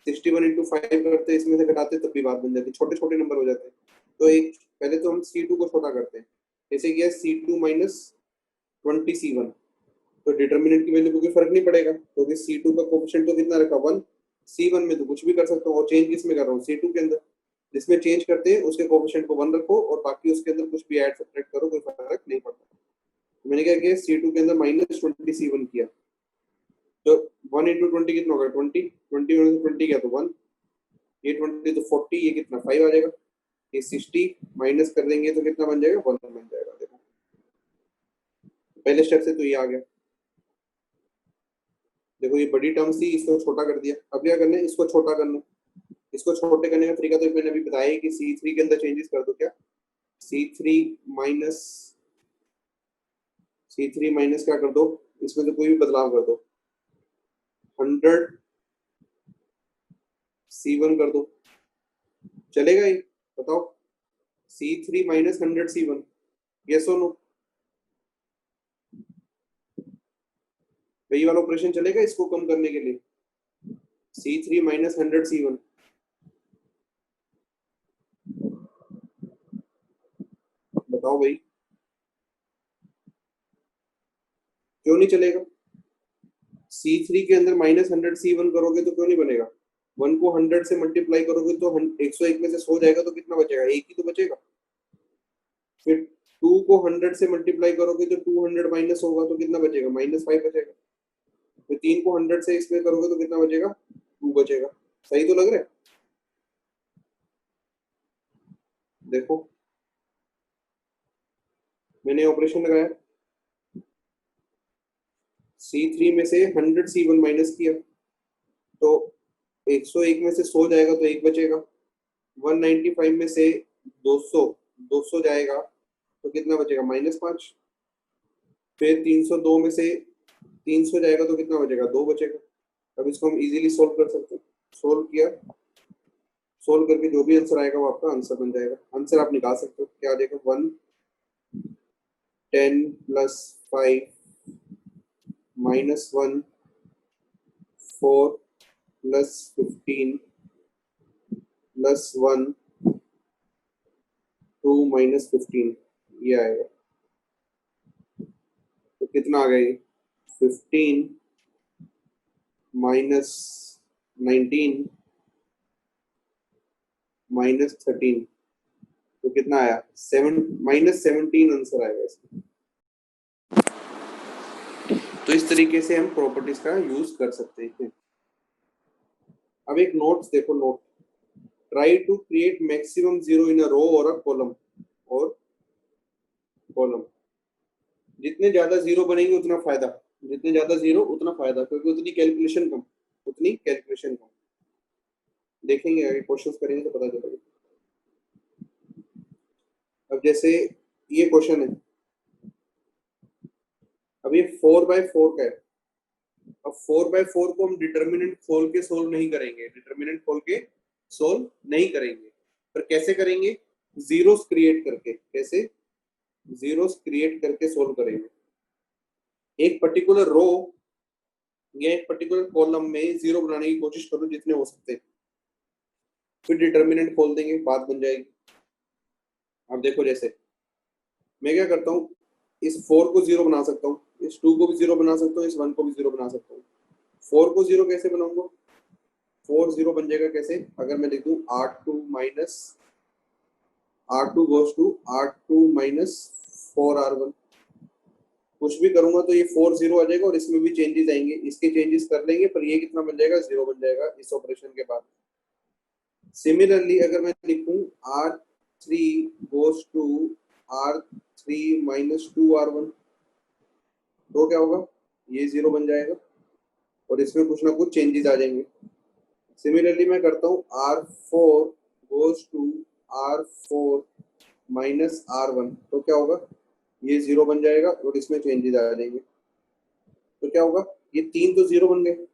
61 इंटू 5 करते, इसमें से घटाते तब भी बात बन जाती। छोटे छोटे नंबर हो जाते हैं। तो एक पहले तो हम C2 को छोटा करते हैं। जैसे किया C2 माइनस 20 C1, तो डिटर्मिनेंट की वैल्यू को कोई फर्क नहीं पड़ेगा क्योंकि C2 का कोएफिशिएंट तो कितना रखा? 1। C1 में तो कुछ भी कर सकता हूँ, और चेंज किस में कर रहा हूँ? C2 के अंदर। जिसमें चेंज करते हैं उसके कोएफिशिएंट को 1 रखो और बाकी उसके अंदर कुछ भी ऐड सब्ट्रैक्ट करो, कोई फर्क नहीं पड़ता। तो मैंने क्या किया? C2 के अंदर -20 C1 किया, तो 1 इंटू 20 कितना होगा? 20। 20 में से 20 गया तो 1, ये 20 तो 40, ये कितना? 5 आ जाएगा। ये 60 माइनस कर देंगे तो कितना बन जाएगा? 1 बन जाएगा। देखो पहले स्टेप से तो ये आ गया। देखो ये बड़ी टर्म्स थी, इसको छोटा कर दिया। अब क्या करना है? इसको छोटा करना है। इसको छोटे करने का तरीका तो मैंने अभी बताया कि C3 के अंदर चेंजेस कर दो। क्या C3 माइनस C3 माइनस क्या कर दो, इसमें तो कोई भी बदलाव कर दो, 100 C1 कर दो, चलेगा ये? बताओ, C3 माइनस 100 C1, यस और नो? वही वाला ऑपरेशन चलेगा इसको कम करने के लिए, C3 माइनस 100 C1, बताओ भाई क्यों नहीं चलेगा? C3 के अंदर माइनस 100 C1 करोगे तो क्यों नहीं बनेगा? 1 को 100 से मल्टीप्लाई करोगे तो 101 में से 100 जाएगा तो कितना बचेगा? एक ही तो बचेगा। फिर 2 को 100 से मल्टीप्लाई करोगे तो 200 माइनस होगा तो कितना बचेगा? -5 बचेगा। फिर 3 को 100 से इसमें करोगे तो कितना बचेगा? 2 बचेगा। सही तो लग रहा है? देखो मैंने ऑपरेशन लगाया, C3 में से 100 C1 माइनस किया तो 101 में से 100 जाएगा तो एक बचेगा। 195 में से 200 जाएगा तो कितना बचेगा? -5। फिर 302 में से 300 जाएगा तो कितना बचेगा? 2 बचेगा। अब इसको हम इजीली सोल्व कर सकते हैं। सोल्व किया, सोल्व करके जो भी आंसर आएगा वो आपका आंसर बन जाएगा। आंसर आप निकाल सकते हो, क्या आ जाएगा? 110 plus 5 minus 1 4 plus 15 plus 1 2 minus 15, ये आएगा। तो कितना आ गया? 15 माइनस 19 माइनस 13, तो कितना आया? -17 आंसर आएगा इसका। तो इस तरीके से हम प्रॉपर्टीज का यूज कर सकते हैं। अब एक नोट्स देखो, note, try to create maximum zero in a row or a column, और कॉलम जितने ज्यादा जीरो बनेंगे उतना फायदा, जितने ज्यादा जीरो उतना फायदा, क्योंकि उतनी कैलकुलेशन कम, उतनी कैलकुलेशन कम। देखेंगे आगे क्वेश्चंस करेंगे तो पता चलेगा। अब जैसे ये क्वेश्चन है, अब ये 4/4 का है। अब 4/4 को हम डिटर्मिनेंट खोल के सोल्व नहीं करेंगे, डिटर्मिनेंट खोल के सोल्व नहीं करेंगे, पर कैसे करेंगे? जीरोस क्रिएट करके। कैसे? जीरोस क्रिएट करके सोल्व करेंगे। एक पर्टिकुलर रो या एक पर्टिकुलर कॉलम में जीरो बनाने की कोशिश करो जितने हो सकते हैं, फिर डिटर्मिनेंट खोल देंगे, बात बन जाएगी। अब देखो, जैसे मैं क्या करता हूँ, इस 4 को जीरो बना सकता हूँ, इस 2 को भी जीरो बना सकता हूँ, इस 1 को भी जीरो बना सकता हूँ। 4 को जीरो कैसे बनाऊंगा? 4 जीरो बन जाएगा कैसे? अगर मैं लिख दूं R2 minus R2 goes to R2 minus 4R1, कुछ भी करूंगा तो ये 4 जीरो आ जाएगा और इसमें भी चेंजेस आएंगे, इसके चेंजेस कर लेंगे, पर ये कितना बन जाएगा? जीरो बन जाएगा इस ऑपरेशन के बाद। सिमिलरली अगर मैं लिखूं R3 goes to R3 minus 2R1, तो क्या होगा? ये जीरो बन जाएगा और इसमें कुछ ना कुछ चेंजेस आ जाएंगे। सिमिलरली मैं करता हूँ R4 goes to R4 minus R1, तो क्या होगा? ये जीरो बन जाएगा और इसमें चेंजेस आ जाएंगे, तो क्या होगा? ये 3 तो जीरो बन गए।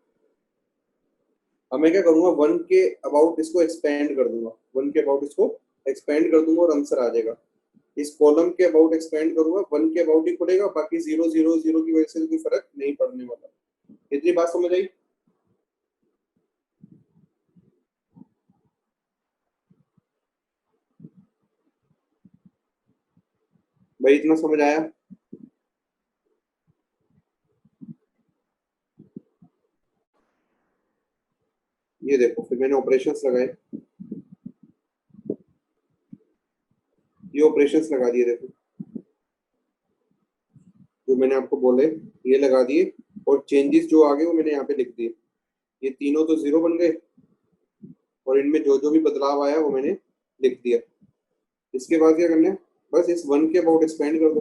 अब मैं क्या करूंगा? 1 के अबाउट इसको एक्सपेंड कर दूंगा, 1 के अबाउट इसको एक्सपेंड कर दूंगा और आंसर आ जाएगा। इस कॉलम के अबाउट एक्सपेंड करूंगा, 1 के अबाउट ही खुलेगा, बाकी 0 0 0 की वजह से कोई फर्क नहीं पड़ने वाला। इतनी बात समझ आई? भाई इतना समझ आया? ये देखो, फिर मैंने ऑपरेशंस लगाए, ये ऑपरेशंस लगा दिए, देखो जो मैंने आपको बोले ये लगा दिए, और चेंजेस जो आ गए वो मैंने यहाँ पे लिख दिए। ये तीनों तो जीरो बन गए और इनमें जो जो भी बदलाव आया वो मैंने लिख दिया। इसके बाद क्या करना है? बस इस 1 के अबाउट एक्सपेंड कर दो।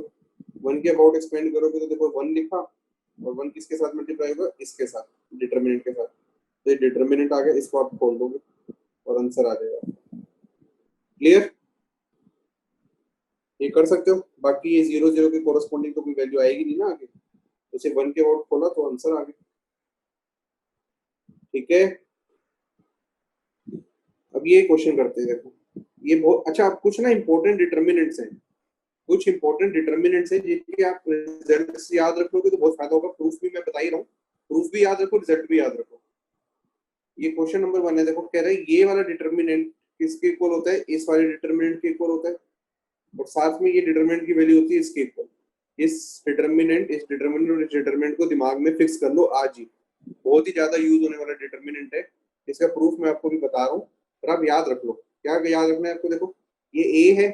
1 के अबाउट एक्सपेंड करोगे तो देखो 1 लिखा, और 1 किसके साथ मल्टीप्लाई होगा? इसके साथ, डिटर्मिनेंट के साथ। तो ये डिटर्मिनेंट आ गया, इसको आप खोल दोगे और आंसर आ जाएगा। क्लियर? ये कर सकते हो। बाकी ये 0 0 के कोरस्पॉन्डिंग तो कोई वैल्यू आएगी नहीं ना आगे, तो सिर्फ 1 के आउट खोला तो आंसर आ गया। ठीक है, अब ये क्वेश्चन करते हैं। देखो ये बहुत अच्छा, आप कुछ ना इंपॉर्टेंट डिटर्मिनेंट्स हैं, कुछ इंपॉर्टेंट डिटर्मिनेंट्स हैं जिनके आप रिजल्ट याद रखोगे तो बहुत फायदा होगा। प्रूफ भी मैं बता ही रहा हूँ, प्रूफ भी याद रखो, रिजल्ट भी याद रखो। ये क्वेश्चन नंबर 1 है। देखो कह रहा है ये वाला डिटर्मिनेंट किसके इक्वल होता है, इस वाले डिटर्मिनेंट के इक्वल होता है, और साथ में ये डिटर्मिनेंट की वैल्यू होती है इसके इक्वल। इस डिटर्मिनेंट और इस डिटर्मिनेंट को दिमाग में फिक्स कर लो आज ही। बहुत ही ज्यादा यूज होने वाला डिटर्मिनेंट है, इसका प्रूफ मैं आपको भी बता रहा हूँ, पर आप याद रख लो। क्या याद रखना है आपको? देखो ये ए है,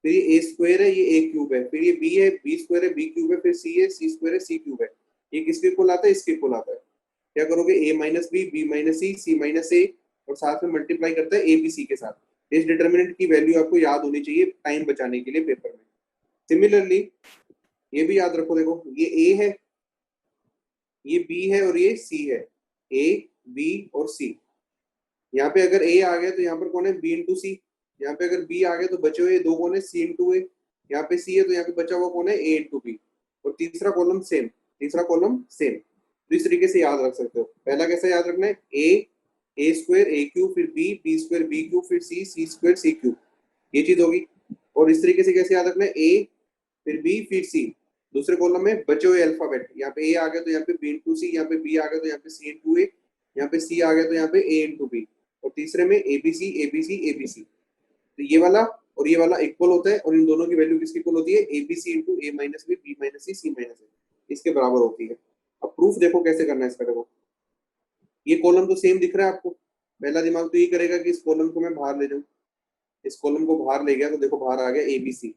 फिर ये ए स्क्वायर है, ये ए क्यूब है, फिर ये बी है, बी स्क्वायर है, बी क्यूब है, फिर सी है, सी स्क्वायर है, सी क्यूब है। ये किसके इक्वल आता है? इसके इक्वल आता है। क्या करोगे? ए माइनस बी माइनस सी माइनस ए, और साथ में मल्टीप्लाई करता है ए बी सी के साथ। इस डिटर्मिनेंट की वैल्यू आपको याद होनी चाहिए टाइम बचाने के लिए पेपर में। सिमिलरली ये भी याद रखो। देखो ये ए है, ये बी है, और ये सी है। ए बी और सी। यहाँ पे अगर ए आ गया तो यहाँ पर कौन है? बी इंटू सी। यहाँ पे अगर बी आ गया तो बचे हुए दो कौन है? सी इंटू ए। यहाँ पे सी है तो यहाँ पे बचा हुआ कौन है? ए इंटू बी। और तीसरा कॉलम सेम, तीसरा कॉलम सेम। तो इस तरीके से याद रख सकते हो। पहला कैसे याद रखना है? ए स्क्वायर ए क्यूब, फिर बी स्क्वायर बी क्यूब, फिर सी स्क्वायर सी क्यूब। ये चीज होगी। और इस तरीके से कैसे याद रखना है? ए फिर बी फिर सी। दूसरे कॉलम में बचे हुए अल्फाबेट, यहाँ पे ए आ गया तो यहाँ पे बी इंटू सी, यहाँ पे बी आ गया तो यहाँ पे सी इंटू ए, यहाँ पे सी आ गया तो यहाँ पे ए इंटू बी। और तीसरे में एबीसी एबीसी एबीसी। तो ये वाला और ये वाला इक्वल होता है, और इन दोनों की वैल्यू किसकी इक्वल होती है? एबीसी इंटू ए माइनस बी माइनस सी माइनस ए, इसके बराबर होती है। अब प्रूफ देखो कैसे करना है इसका। देखो ये कॉलम तो सेम दिख रहा है आपको, पहला दिमाग तो ये करेगा कि इस कॉलम को मैं बाहर ले जाऊं। इस कॉलम को बाहर ले गया तो देखो बाहर आ गया एबीसी,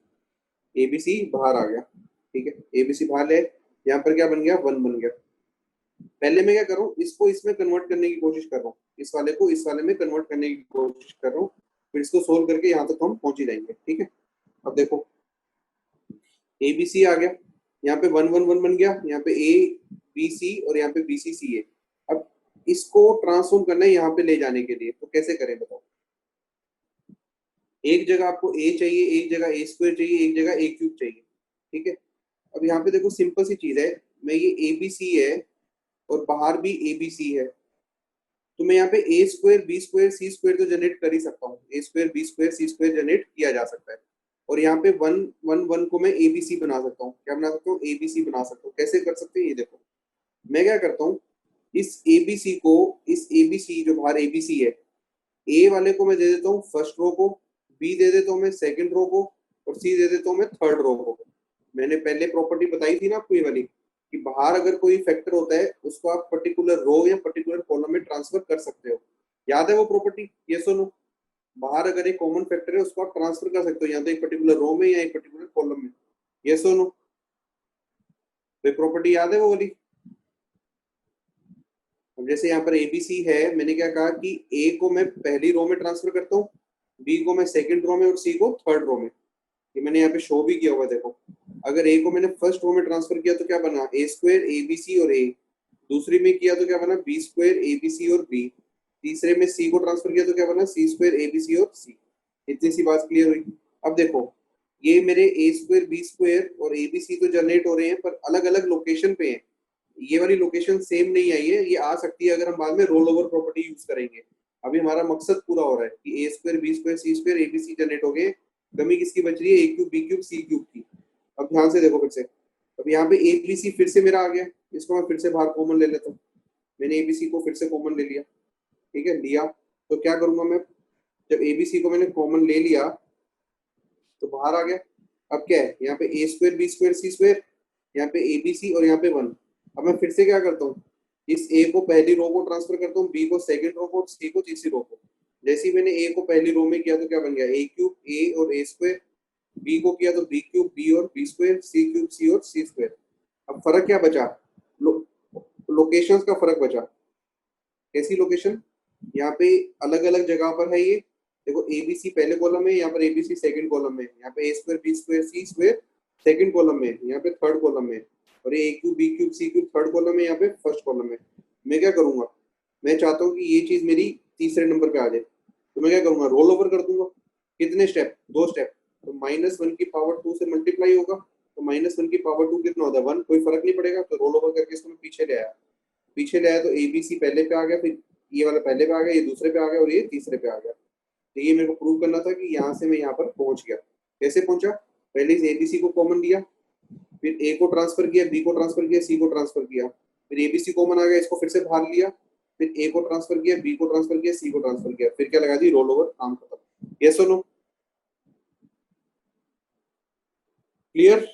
एबीसी बाहर आ गया। ठीक है, एबीसी बाहर ले, यहाँ पर क्या बन गया? 1 बन गया। पहले मैं क्या कर रहा हूँ? इसको इसमें कन्वर्ट करने की कोशिश कर रहा हूँ, इस वाले को इस वाले में कन्वर्ट करने की कोशिश कर रहा हूँ, फिर इसको सोल्व करके यहाँ तक हम पहुंच ही जाएंगे। ठीक है, अब देखो ए बी सी आ गया, यहाँ पे 1 1 1 बन गया, यहाँ पे ए बी सी और यहाँ पे बी सी सी है। अब इसको ट्रांसफॉर्म करना है यहाँ पे ले जाने के लिए, तो कैसे करें बताओ? एक जगह आपको ए चाहिए, एक जगह ए स्क्वायर चाहिए, एक जगह ए क्यूब चाहिए। ठीक है, अब यहाँ पे देखो सिंपल सी चीज है, मैं ये ए बी सी है और बाहर भी ए बी सी है, तो मैं यहाँ पे A square B square C square तो जनरेट कर ही सकता हूँ। ए square B square C square generate किया जा सकता है। और यहाँ पे 1 1 1 को मैं एबीसी बना सकता हूँ। क्या बना सकता हूँ? एबीसी बना सकता हूँ। कैसे कर सकते हैं ये देखो, मैं क्या करता हूँ, इस एबीसी को, इस एबीसी जो बाहर एबीसी है, ए वाले को मैं दे देता हूँ फर्स्ट रो को, बी दे देता हूँ मैं सेकंड रो को, और सी दे देता हूँ मैं थर्ड रो को। मैंने पहले प्रॉपर्टी बताई थी ना आपको ये वाली, कि बाहर अगर कोई फैक्टर होता है उसको आप पर्टिकुलर रो या पर्टिकुलर कॉलम में ट्रांसफर कर सकते हो। याद है वो प्रॉपर्टी? ये सुनो, बाहर अगर एक कॉमन फैक्टर है उसको आप ट्रांसफर कर सकते हो, या तो एक पर्टिकुलर रो में या एक पर्टिकुलर कॉलम में। ये सुनो, वे प्रॉपर्टी याद है वो वाली? अब जैसे यहाँ पर एबीसी है, मैंने क्या कहा कि ए को मैं पहली रो में ट्रांसफर करता हूँ, बी को मैं सेकंड रो में, और सी को थर्ड रो में। ये मैंने यहाँ पे शो भी किया हुआ है। देखो अगर ए को मैंने फर्स्ट रो में ट्रांसफर किया तो क्या बना? ए स्क्वायर ए बी सी और ए। दूसरी में किया तो क्या बना? B square A B C और बी। तीसरे में सी को ट्रांसफर किया तो क्या बना? सी स्क्वायर ए बी सी और सी। इतनी सी बात क्लियर हुई। अब देखो ये मेरे ए स्क्वायर बी स्क्वायर और ए बी सी तो जनरेट हो रहे हैं, पर अलग अलग लोकेशन पे हैं। ये वाली लोकेशन सेम नहीं आई है, ये आ सकती है अगर हम बाद में रोल ओवर प्रॉपर्टी यूज करेंगे। अभी हमारा मकसद पूरा हो रहा है कि A square B square C square A B C generate हो गए, कमी किसकी बच रही है? A cube B cube C cube की। अब ध्यान से देखो फिर से, अब यहाँ पे ए बी सी फिर से मेरा आ गया, इसको मैं फिर से बाहर कॉमन ले लेता हूँ। मैंने ए बी सी को फिर से कॉमन ले लिया। ठीक है, लिया तो क्या करूंगा मैं? जब ए बी सी को मैंने कॉमन ले लिया तो बाहर आ गया। अब क्या है? यहाँ पे A square B square C square, यहाँ पे ए बी सी और यहाँ पे 1। अब मैं फिर से क्या करता हूँ, इस ए को पहली रो को ट्रांसफर करता हूँ, बी को सेकंड रो को, सी को तीसरी रो को। जैसे ही मैंने ए को पहली रो में किया तो क्या बन गया? ए क्यूब ए और ए स्क्वायर। बी को किया तो बी क्यूब बी और बी स्क्वायर, सी क्यूब सी और सी स्क्वायर। अब फर्क क्या बचा? लो, लोकेशंस का फर्क बचा। कैसी लोकेशन? यहाँ पे अलग अलग जगह पर है ये। देखो ए बी सी पहले कॉलम में, यहाँ पर A B C second column में, यहाँ पे A square B square C square second column में, यहाँ पे थर्ड कॉलम में, और ये A cube B cube C cube third column में, यहाँ पे फर्स्ट कॉलम में। मैं क्या करूंगा, मैं चाहता हूँ कि ये चीज मेरी तीसरे नंबर पे आ जाए, तो मैं क्या करूंगा? रोल ओवर कर दूंगा। कितने स्टेप? 2 स्टेप। तो -1 की पावर 2 से मल्टीप्लाई होगा, तो -1 की पावर 2 कितना होता है 1, कोई फर्क नहीं पड़ेगा, तो रोल ओवर करके इसको मैं पीछे ले आया, तो ABC पहले पे आ गया, फिर ये वाला पहले पे आ गया, ये दूसरे पे आ गया और ये तीसरे पे आ गया। तो ये मेरे को प्रूव करना था कि यहाँ से मैं यहाँ पर पहुंच गया। कैसे पहुंचा? पहले इस ABC को कॉमन लिया, फिर A को ट्रांसफर किया, B को ट्रांसफर किया, C को ट्रांसफर किया, फिर ABC कॉमन आ गया, इसको फिर से बाहर लिया, फिर A को ट्रांसफर किया, B को ट्रांसफर किया, C को ट्रांसफर किया, फिर क्या लगा दी रोल ओवर, काम खत्म। यस और नो? क्लियर?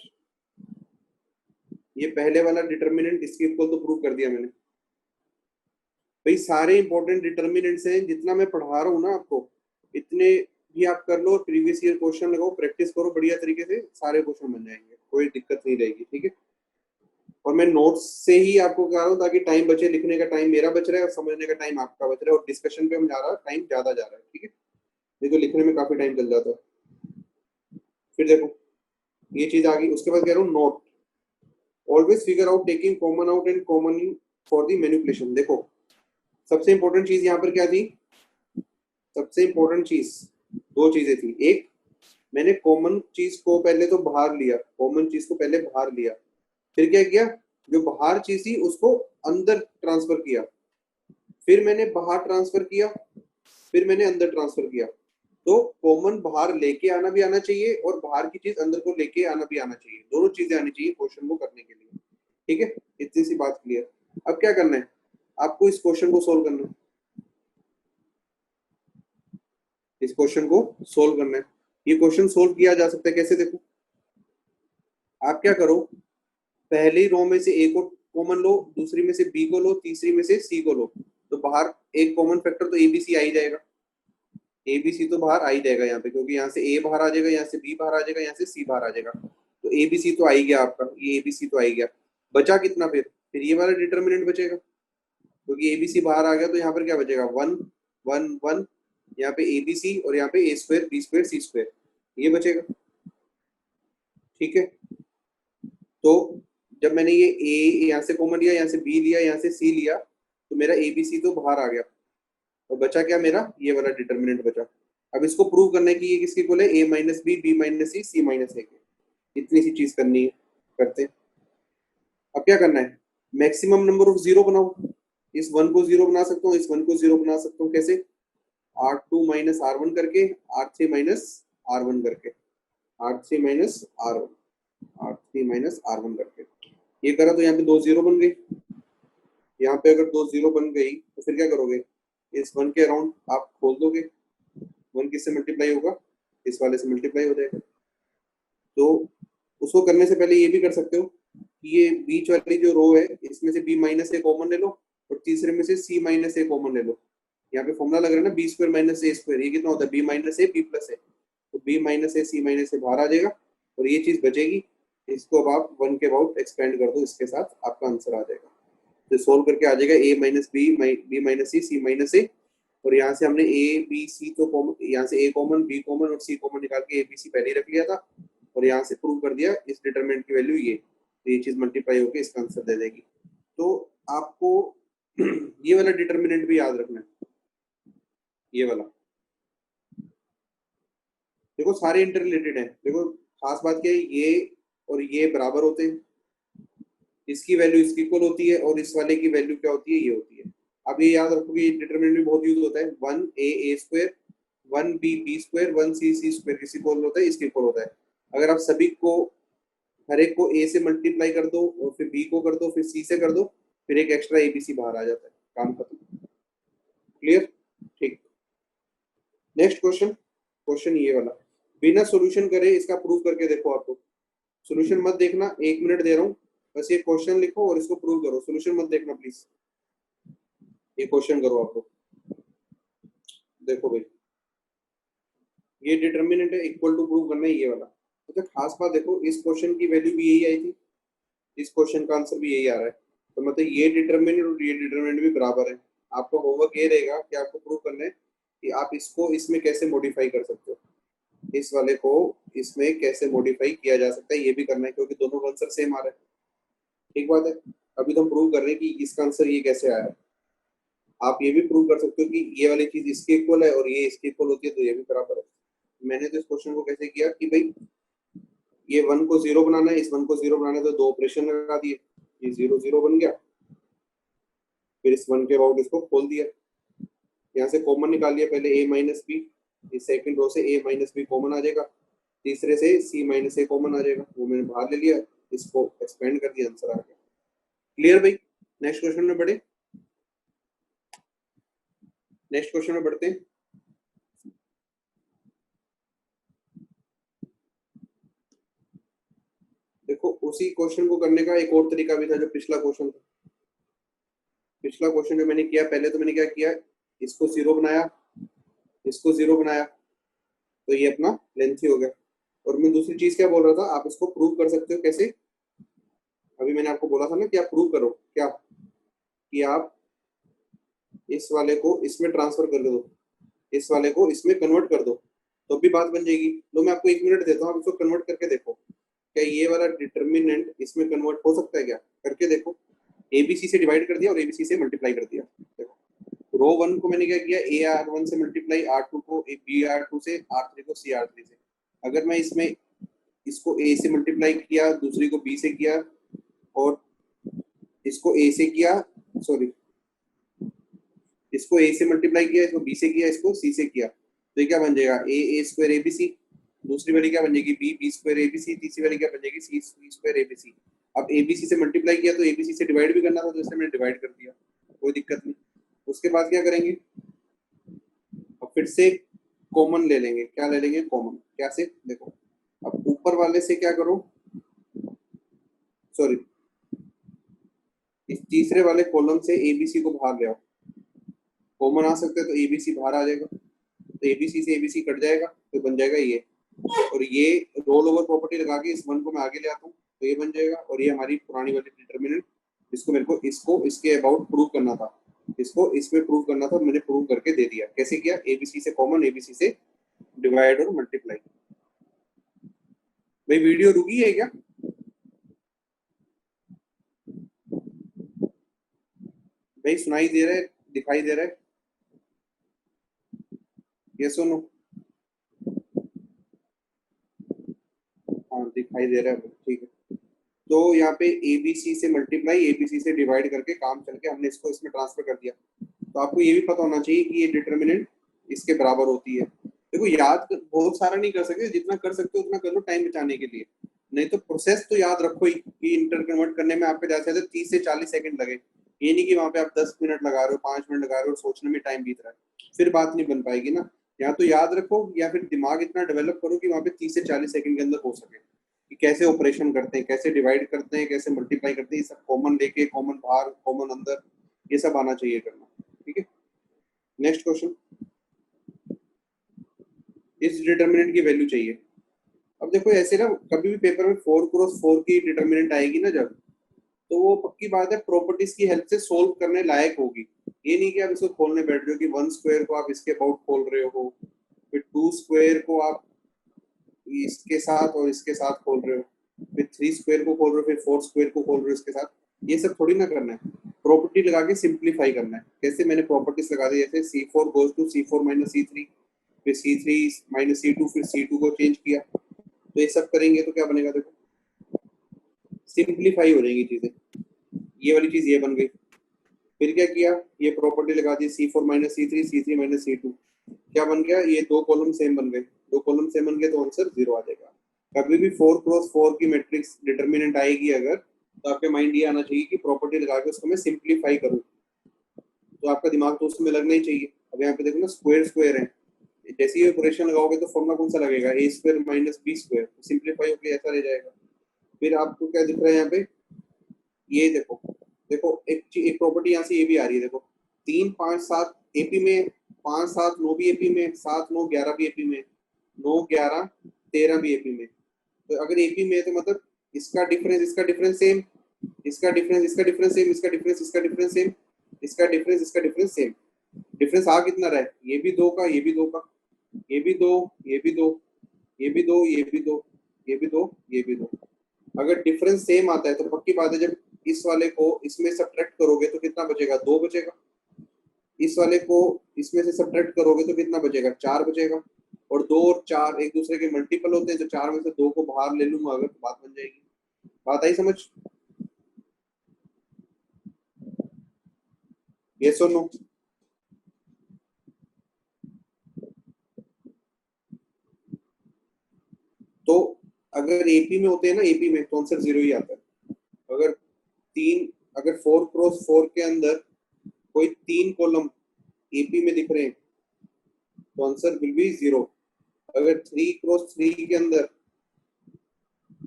ये पहले वाला डिटर्मिनेंट इसके इक्वल तो प्रूव कर दिया मैंने। भाई सारे इंपॉर्टेंट डिटर्मिनेंट्स हैं, जितना मैं पढ़ा रहा हूँ ना आपको, इतने भी आप कर लो, प्रीवियस ईयर क्वेश्चन लगाओ, प्रैक्टिस करो बढ़िया तरीके से, सारे क्वेश्चन बन जाएंगे, कोई दिक्कत नहीं रहेगी। ठीक है, और मैं नोट्स से ही आपको कह रहा हूँ ताकि टाइम बचे, लिखने का टाइम मेरा बच रहा है और समझने का टाइम आपका बच रहा है, और डिस्कशन पे हम जा रहा है टाइम ज्यादा जा रहा है। ठीक है, नहीं तो लिखने में काफी टाइम चल जाता है। फिर देखो ये चीज आ गई, उसके बाद कह रहा हूँ note, always figure out taking common out and common for the manipulation. देखो सबसे इंपॉर्टेंट चीज यहाँ पर क्या थी, सबसे इंपॉर्टेंट चीज दो चीजें थी। एक, मैंने कॉमन चीज को पहले तो बाहर लिया, कॉमन चीज को पहले बाहर लिया, फिर क्या किया, जो बाहर चीज थी उसको अंदर ट्रांसफर किया, फिर मैंने बाहर ट्रांसफर किया, फिर मैंने अंदर ट्रांसफर किया। तो कॉमन बाहर लेके आना भी आना चाहिए और बाहर की चीज अंदर को लेके आना भी आना चाहिए, दोनों चीजें आनी चाहिए क्वेश्चन को करने के लिए। ठीक है, इतनी सी बात क्लियर। अब क्या करना है, आपको इस क्वेश्चन को सोल्व करना है, इस क्वेश्चन को सोल्व करना है। ये क्वेश्चन सोल्व किया जा सकता है कैसे, देखो आप क्या करो, पहली रो में से ए को कॉमन लो, दूसरी में से बी को लो, तीसरी में से सी को लो, तो बाहर एक कॉमन फैक्टर तो एबीसी आ ही जाएगा, एबीसी तो बाहर आ ही जाएगा यहाँ पे, क्योंकि यहाँ से ए बाहर आ जाएगा, यहाँ से बी बाहर आ जाएगा, यहाँ से सी बाहर आ जाएगा, तो एबीसी तो आ ही गया आपका, ये एबीसी तो आ ही गया। बचा कितना फिर ये वाला डिटर्मिनेंट बचेगा, क्योंकि एबीसी बाहर आ गया, तो यहाँ पर क्या बचेगा 1 1 1, यहाँ पे एबीसी और यहाँ पे A square B square C square, ये बचेगा। ठीक है, तो जब मैंने ये ए यहाँ से कॉमन लिया, यहाँ से बी लिया, यहाँ से सी लिया, तो मेरा एबीसी तो बाहर आ गया, और बचा क्या मेरा, ये वाला डिटर्मिनेंट बचा। अब इसको प्रूव करना है कि ये किसके इक्वल है, ए माइनस बी माइनस सी माइनस ए के, इतनी सी चीज करनी है, करते हैं। अब क्या करना है, मैक्सिमम नंबर ऑफ जीरो बनाओ, इस वन को जीरो बना सकता हूँ, इस वन को जीरो बना सकता हूँ, कैसे, R2 माइनस R1 करके, R3 माइनस R1 करके, R3 minus R1, R3 minus R1 करके, ये करा तो यहाँ पे दो जीरो बन गई। यहाँ पे अगर दो जीरो बन गई तो फिर क्या करोगे, इस वन के अराउंड आप खोल दोगे, वन किससे मल्टीप्लाई होगा, इस वाले से मल्टीप्लाई हो जाएगा। तो उसको करने से पहले ये भी कर सकते हो कि ये बीच वाली जो रो है इसमें से बी माइनस ए कॉमन ले लो, और तीसरे में से सी माइनस ए कॉमन ले लो। यहाँ पे फॉर्मूला लग रहा है ना, B square minus A square, ये कितना होता है B minus A B plus A, तो B minus A C minus A बाहर आ जाएगा और ये चीज बचेगी। इसको अब आप वन के अबाउट एक्सपेंड कर दो, इसके साथ आपका आंसर आ जाएगा। तो सोल्व करके आ जाएगा ए माइनस बी माइनस सी माइनस ए, और यहाँ से हमने ए बी सी तो कॉमन, यहाँ से ए कॉमन बी कॉमन और सी कॉमन निकाल के ए बी सी पहले ही रख लिया था, और यहाँ से प्रूव कर दिया इस डिटरमिनेंट की वैल्यू ये, तो ये चीज मल्टीप्लाई होकर इसका आंसर दे देगी। तो आपको ये वाला डिटरमिनेंट भी याद रखना है, ये वाला, देखो सारे इंटर रिलेटेड है। देखो खास बात क्या है, ये और ये बराबर होते हैं, इसकी वैल्यू इसकी इक्वल होती है, और इस वाले की वैल्यू क्या होती है, ये होती है। अब ये याद रखो कि डिटरमिनेंट में बहुत यूज होता है, 1a square 1b square 1c square किसी इक्वल होता है, इसके इक्वल होता है। अगर आप सभी को, हर एक को a से मल्टीप्लाई कर दो और फिर b को कर दो, फिर c से कर दो, फिर एक एक्स्ट्रा abc बाहर आ जाता है, काम खत्म। क्लियर? ठीक, नेक्स्ट क्वेश्चन, क्वेश्चन ये वाला, बिना सॉल्यूशन करे इसका प्रूव करके देखो। आपको सॉल्यूशन मत देखना, 1 मिनट दे रहा हूँ, बस ये क्वेश्चन लिखो और इसको प्रूव करो, सॉल्यूशन मत देखना प्लीज, ये क्वेश्चन करो। आपको देखो भाई, ये डिटर्मिनेंट है, इक्वल टू प्रूव करना है ये वाला। अच्छा खास बात देखो, इस क्वेश्चन की वैल्यू भी यही आई थी, इस क्वेश्चन का आंसर भी यही आ रहा है, तो मतलब ये डिटर्मिनेंट और ये डिटर्मिनेंट भी बराबर है। आपका होमवर्क ये रहेगा कि आपको प्रूव करना है कि आप इसको इसमें कैसे मॉडिफाई कर सकते हो, इस वाले को इसमें कैसे मॉडिफाई किया जा सकता है, ये भी करना है, क्योंकि दोनों आंसर सेम आ रहा है। ठीक बात है, अभी तो हम प्रूव कर रहे हैं कि इसका आंसर ये कैसे आया है। आप ये भी प्रूव कर सकते हो कि ये वाली चीज इसके इक्वल है और ये इसके इक्वल होती है, तो ये भी बराबर है। मैंने तो इस क्वेश्चन को कैसे किया कि भाई ये 1 को 0 बनाना है, इस 1 को 0 बनाना है, तो दो ऑपरेशन लगा दिए, ये 0 0 बन गया, फिर इस 1 के अबाउट इसको खोल दिया, यहाँ से कॉमन निकाल लिया, पहले a माइनस बी, इस सेकंड रो से a माइनस बी कॉमन आ जाएगा, तीसरे से c माइनस ए कॉमन आ जाएगा, वो मैंने बाहर ले लिया, इसको एक्सपेंड कर दिया, आंसर आ गया। क्लियर भाई? नेक्स्ट क्वेश्चन में बढ़े, नेक्स्ट क्वेश्चन में बढ़ते हैं। देखो उसी क्वेश्चन को करने का एक और तरीका भी था जो पिछला क्वेश्चन था। पिछला क्वेश्चन जो मैंने किया, पहले तो मैंने क्या किया, इसको 0 बनाया, इसको 0 बनाया, तो ये अपना लेंथ ही हो गया। और मैं दूसरी चीज क्या बोल रहा था, आप इसको प्रूव कर सकते हो कैसे, अभी मैंने आपको बोला था ना कि आप प्रूव करो क्या, कि आप इस वाले को इसमें ट्रांसफर कर दो, इस वाले को इसमें कन्वर्ट कर दो, तो भी बात बन जाएगी। तो मैं आपको 1 मिनट देता हूँ, आप इसको कन्वर्ट करके देखो, क्या ये वाला डिटर्मिनेंट इसमें कन्वर्ट हो सकता है क्या, करके देखो। एबीसी से डिवाइड कर दिया और एबीसी से मल्टीप्लाई कर दिया। देखो रो 1 को मैंने क्या किया, ए आर 1 से मल्टीप्लाई, R2 को बी R2 से, R3 को सी R3 से। अगर मैं इसमें इसको ए से मल्टीप्लाई किया, दूसरी को बी से किया, और इसको ए से किया, सॉरी इसको ए से मल्टीप्लाई किया, इसको बी से किया, इसको सी से किया, तो ये क्या बन जाएगा, ए स्क्वायर एबीसी। दूसरी वाली क्या बन जाएगी, बी स्क्वायर एबीसी। तीसरी वाली क्या बन जाएगी, सी स्क्वायर एबीसी। अब एबीसी से मल्टीप्लाई किया तो एबीसी से डिवाइड भी करना था, तो इससे मैंने डिवाइड कर दिया, कोई दिक्कत नहीं। उसके बाद क्या करेंगे, अब फिर से कॉमन ले लेंगे। क्या ले लेंगे, कॉमन। क्या से, देखो अब ऊपर वाले से क्या करो, सॉरी इस तीसरे वाले कॉलम से एबीसी को बाहर ले आओ, कॉमन आ सकते हैं, तो एबीसी बाहर आ जाएगा, तो एबीसी से एबीसी कट जाएगा, तो बन जाएगा ये। और ये रोल ओवर प्रॉपर्टी लगा के इस 1 को मैं आगे ले आता हूँ, तो ये बन जाएगा। और ये हमारी पुरानी वाली डिटर्मिनेंट, इसको मेरे को इसको इसके अबाउट प्रूव करना था, इसको इसमें प्रूव करना था, मैंने प्रूव करके दे दिया। कैसे किया, एबीसी से कॉमन, एबीसी से डिवाइड और मल्टीप्लाई। भाई वीडियो रुकी है क्या, भाई सुनाई दे रहा है, दिखाई दे रहा है, ये सुनो, हाँ दिखाई दे रहा है, ठीक है। तो यहाँ पे एबीसी से मल्टीप्लाई, एबीसी से डिवाइड करके काम चल के हमने इसको इसमें ट्रांसफर कर दिया। तो आपको ये भी पता होना चाहिए कि ये डिटर्मिनेंट इसके बराबर होती है। देखो याद बहुत सारा नहीं कर सकते, जितना कर सकते हो उतना कर लो टाइम बचाने के लिए, नहीं तो प्रोसेस तो याद रखो ही कि इंटर कन्वर्ट करने में आपके ज्यादा से ज्यादा 30 से 40 सेकंड लगे। ये नहीं कि वहां पे आप 10 मिनट लगा रहे हो, 5 मिनट लगा रहे हो और सोचने में टाइम बीत रहा है, फिर बात नहीं बन पाएगी ना। या तो याद रखो या फिर दिमाग इतना डेवलप करो कि वहां पे 30 से 40 सेकंड के अंदर हो सके, कि कैसे ऑपरेशन करते हैं, कैसे डिवाइड करते हैं, कैसे मल्टीप्लाई करते हैं, ये सब कॉमन लेके, कॉमन बाहर, कॉमन अंदर, ये सब आना चाहिए करना। ठीक है, नेक्स्ट क्वेश्चन, इस डिटर्मिनेंट की वैल्यू चाहिए। अब देखो ऐसे ना, कभी भी पेपर में 4x4 की डिटर्मिनेंट आएगी ना जब, तो वो पक्की बात है प्रॉपर्टीज की हेल्प से सोल्व करने लायक होगी। ये नहीं कि आप इसको खोलने बैठ रहे हो कि 1 स्क्वायर को आप इसके अबाउट खोल रहे हो, फिर 2 स्क्वायर को आप इसके साथ और इसके साथ खोल रहे हो, फिर 3 स्क्वायर को खोल रहे हो, फिर 4 स्क्वायर को खोल रहे हो इसके साथ। ये सब थोड़ी ना करना है, प्रॉपर्टी लगा के सिंप्लीफाई करना है। कैसे, मैंने प्रॉपर्टीज लगा दी, जैसे C4 goes to C4 minus C3, फिर C3 माइनस C2, फिर C2 को चेंज किया, तो ये सब करेंगे तो क्या बनेगा, देखो सिंप्लीफाई हो जाएंगी चीजें। ये वाली चीज ये बन गई, फिर क्या किया, ये प्रॉपर्टी लगा दी C4 minus C3, C3 minus C2, क्या बन गया, ये दो कॉलम सेम बन गए, दो कॉलम सेम बन गए तो आंसर 0 आ जाएगा। कभी भी 4x4 की मैट्रिक्स डिटर्मिनेंट आएगी अगर, तो आपके माइंड ये आना चाहिए कि प्रॉपर्टी लगा के उसको मैं सिंप्लीफाई करूं, तो आपका दिमाग तो उसमें लगना ही चाहिए। अब यहाँ पे देखो ना, स्क्वायर स्क्वायर है, जैसे ही ऑपरेशन लगाओगे तो फॉर्मूला कौन सा लगेगा, a square minus b square, simplify होकर ऐसा रह जाएगा। फिर आपको क्या दिख रहा है यहाँ पे, ये देखो, देखो एक प्रॉपर्टी यहाँ से ये भी आ रही है, देखो 3 5 7 एपी में, 5 7 9 भी एपी में, 7 9 11 भी एपी में, 9 11 13 भी एपी में। तो अगर एपी में है तो मतलब इसका डिफरेंस इसका डिफरेंस सेम, इसका डिफरेंस इसका डिफरेंस सेम, इसका डिफरेंस इसका डिफरेंस सेम, इसका डिफरेंस इसका डिफरेंस सेम। डिफरेंस आ कितना रहा है, ये भी 2 का, ये भी 2 का, ये भी 2, ये भी 2, ये भी 2, ये भी 2, ये भी 2, ये भी 2। अगर डिफरेंस सेम आता है तो पक्की बात है, जब इस वाले को इसमें सब्ट्रैक्ट करोगे तो कितना बचेगा, 2 बचेगा। इस वाले को इसमें से सब्ट्रैक्ट करोगे तो कितना बचेगा, 4 बचेगा। और 2 और 4 एक दूसरे के मल्टीपल होते हैं, तो 4 में से 2 को बाहर ले लूंगा अगर, तो बात बन जाएगी। बात आई समझ? यस और नो? तो अगर एपी में होते हैं ना, एपी में तो आंसर 0 ही आता है। अगर तीन अगर 4x4 के अंदर कोई 3 कॉलम एपी में दिख रहे हैं तो आंसर विल बी 0। अगर 3x3 के अंदर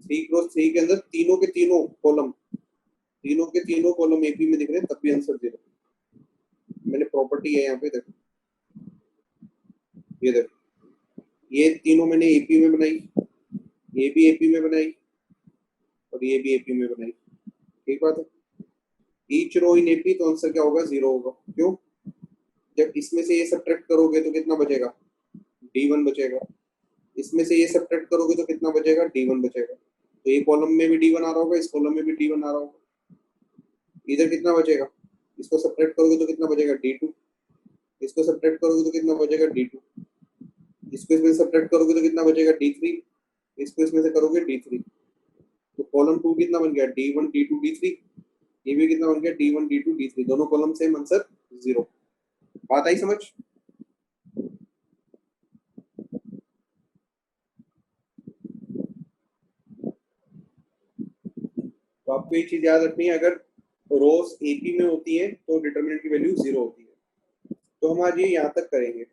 3x3 के अंदर तीनों के तीनों कॉलम एपी में दिख रहे हैं तब भी आंसर 0। मैंने प्रॉपर्टी है यहाँ पे, देखो ये देखो, ये तीनों मैंने एपी में बनाई, ये भी एपी में बनाई और ये भी एपी में बनाई, ठीक बात है। ईच रो इन एपी, तो आंसर क्या होगा? 0 होगा। क्यों? जब इसमें से ये सब्ट्रैक्ट करोगे तो कितना बचेगा? D1 बचेगा। इसमें से ये सब्ट्रैक्ट करोगे तो कितना बचेगा? D1 बचेगा। तो ये कॉलम में भी D1 आ रहा होगा, इस कॉलम में भी D1 आ रहा होगा। इधर कितना बचेगा? इसको सब्ट्रैक्ट करोगे तो कितना बचेगा? D2। इसको सब्ट्रैक्ट करोगे तो कितना बचेगा? D2। इसको इसमें सब्ट्रैक्ट करोगे तो कितना बचेगा? D3। इसको इसमें से करोगे D3। तो कॉलम 2 कितना बन गया? D1 D2 D3। ये भी कितना बन गया? D1 D2 D3। दोनों कॉलम सेम, आंसर 0। बात आई समझ? तो आपको ये चीज याद रखनी है, अगर रोज एपी में होती है तो डिटरमिनेंट की वैल्यू 0 होती है। तो हम आज ये यहाँ तक करेंगे।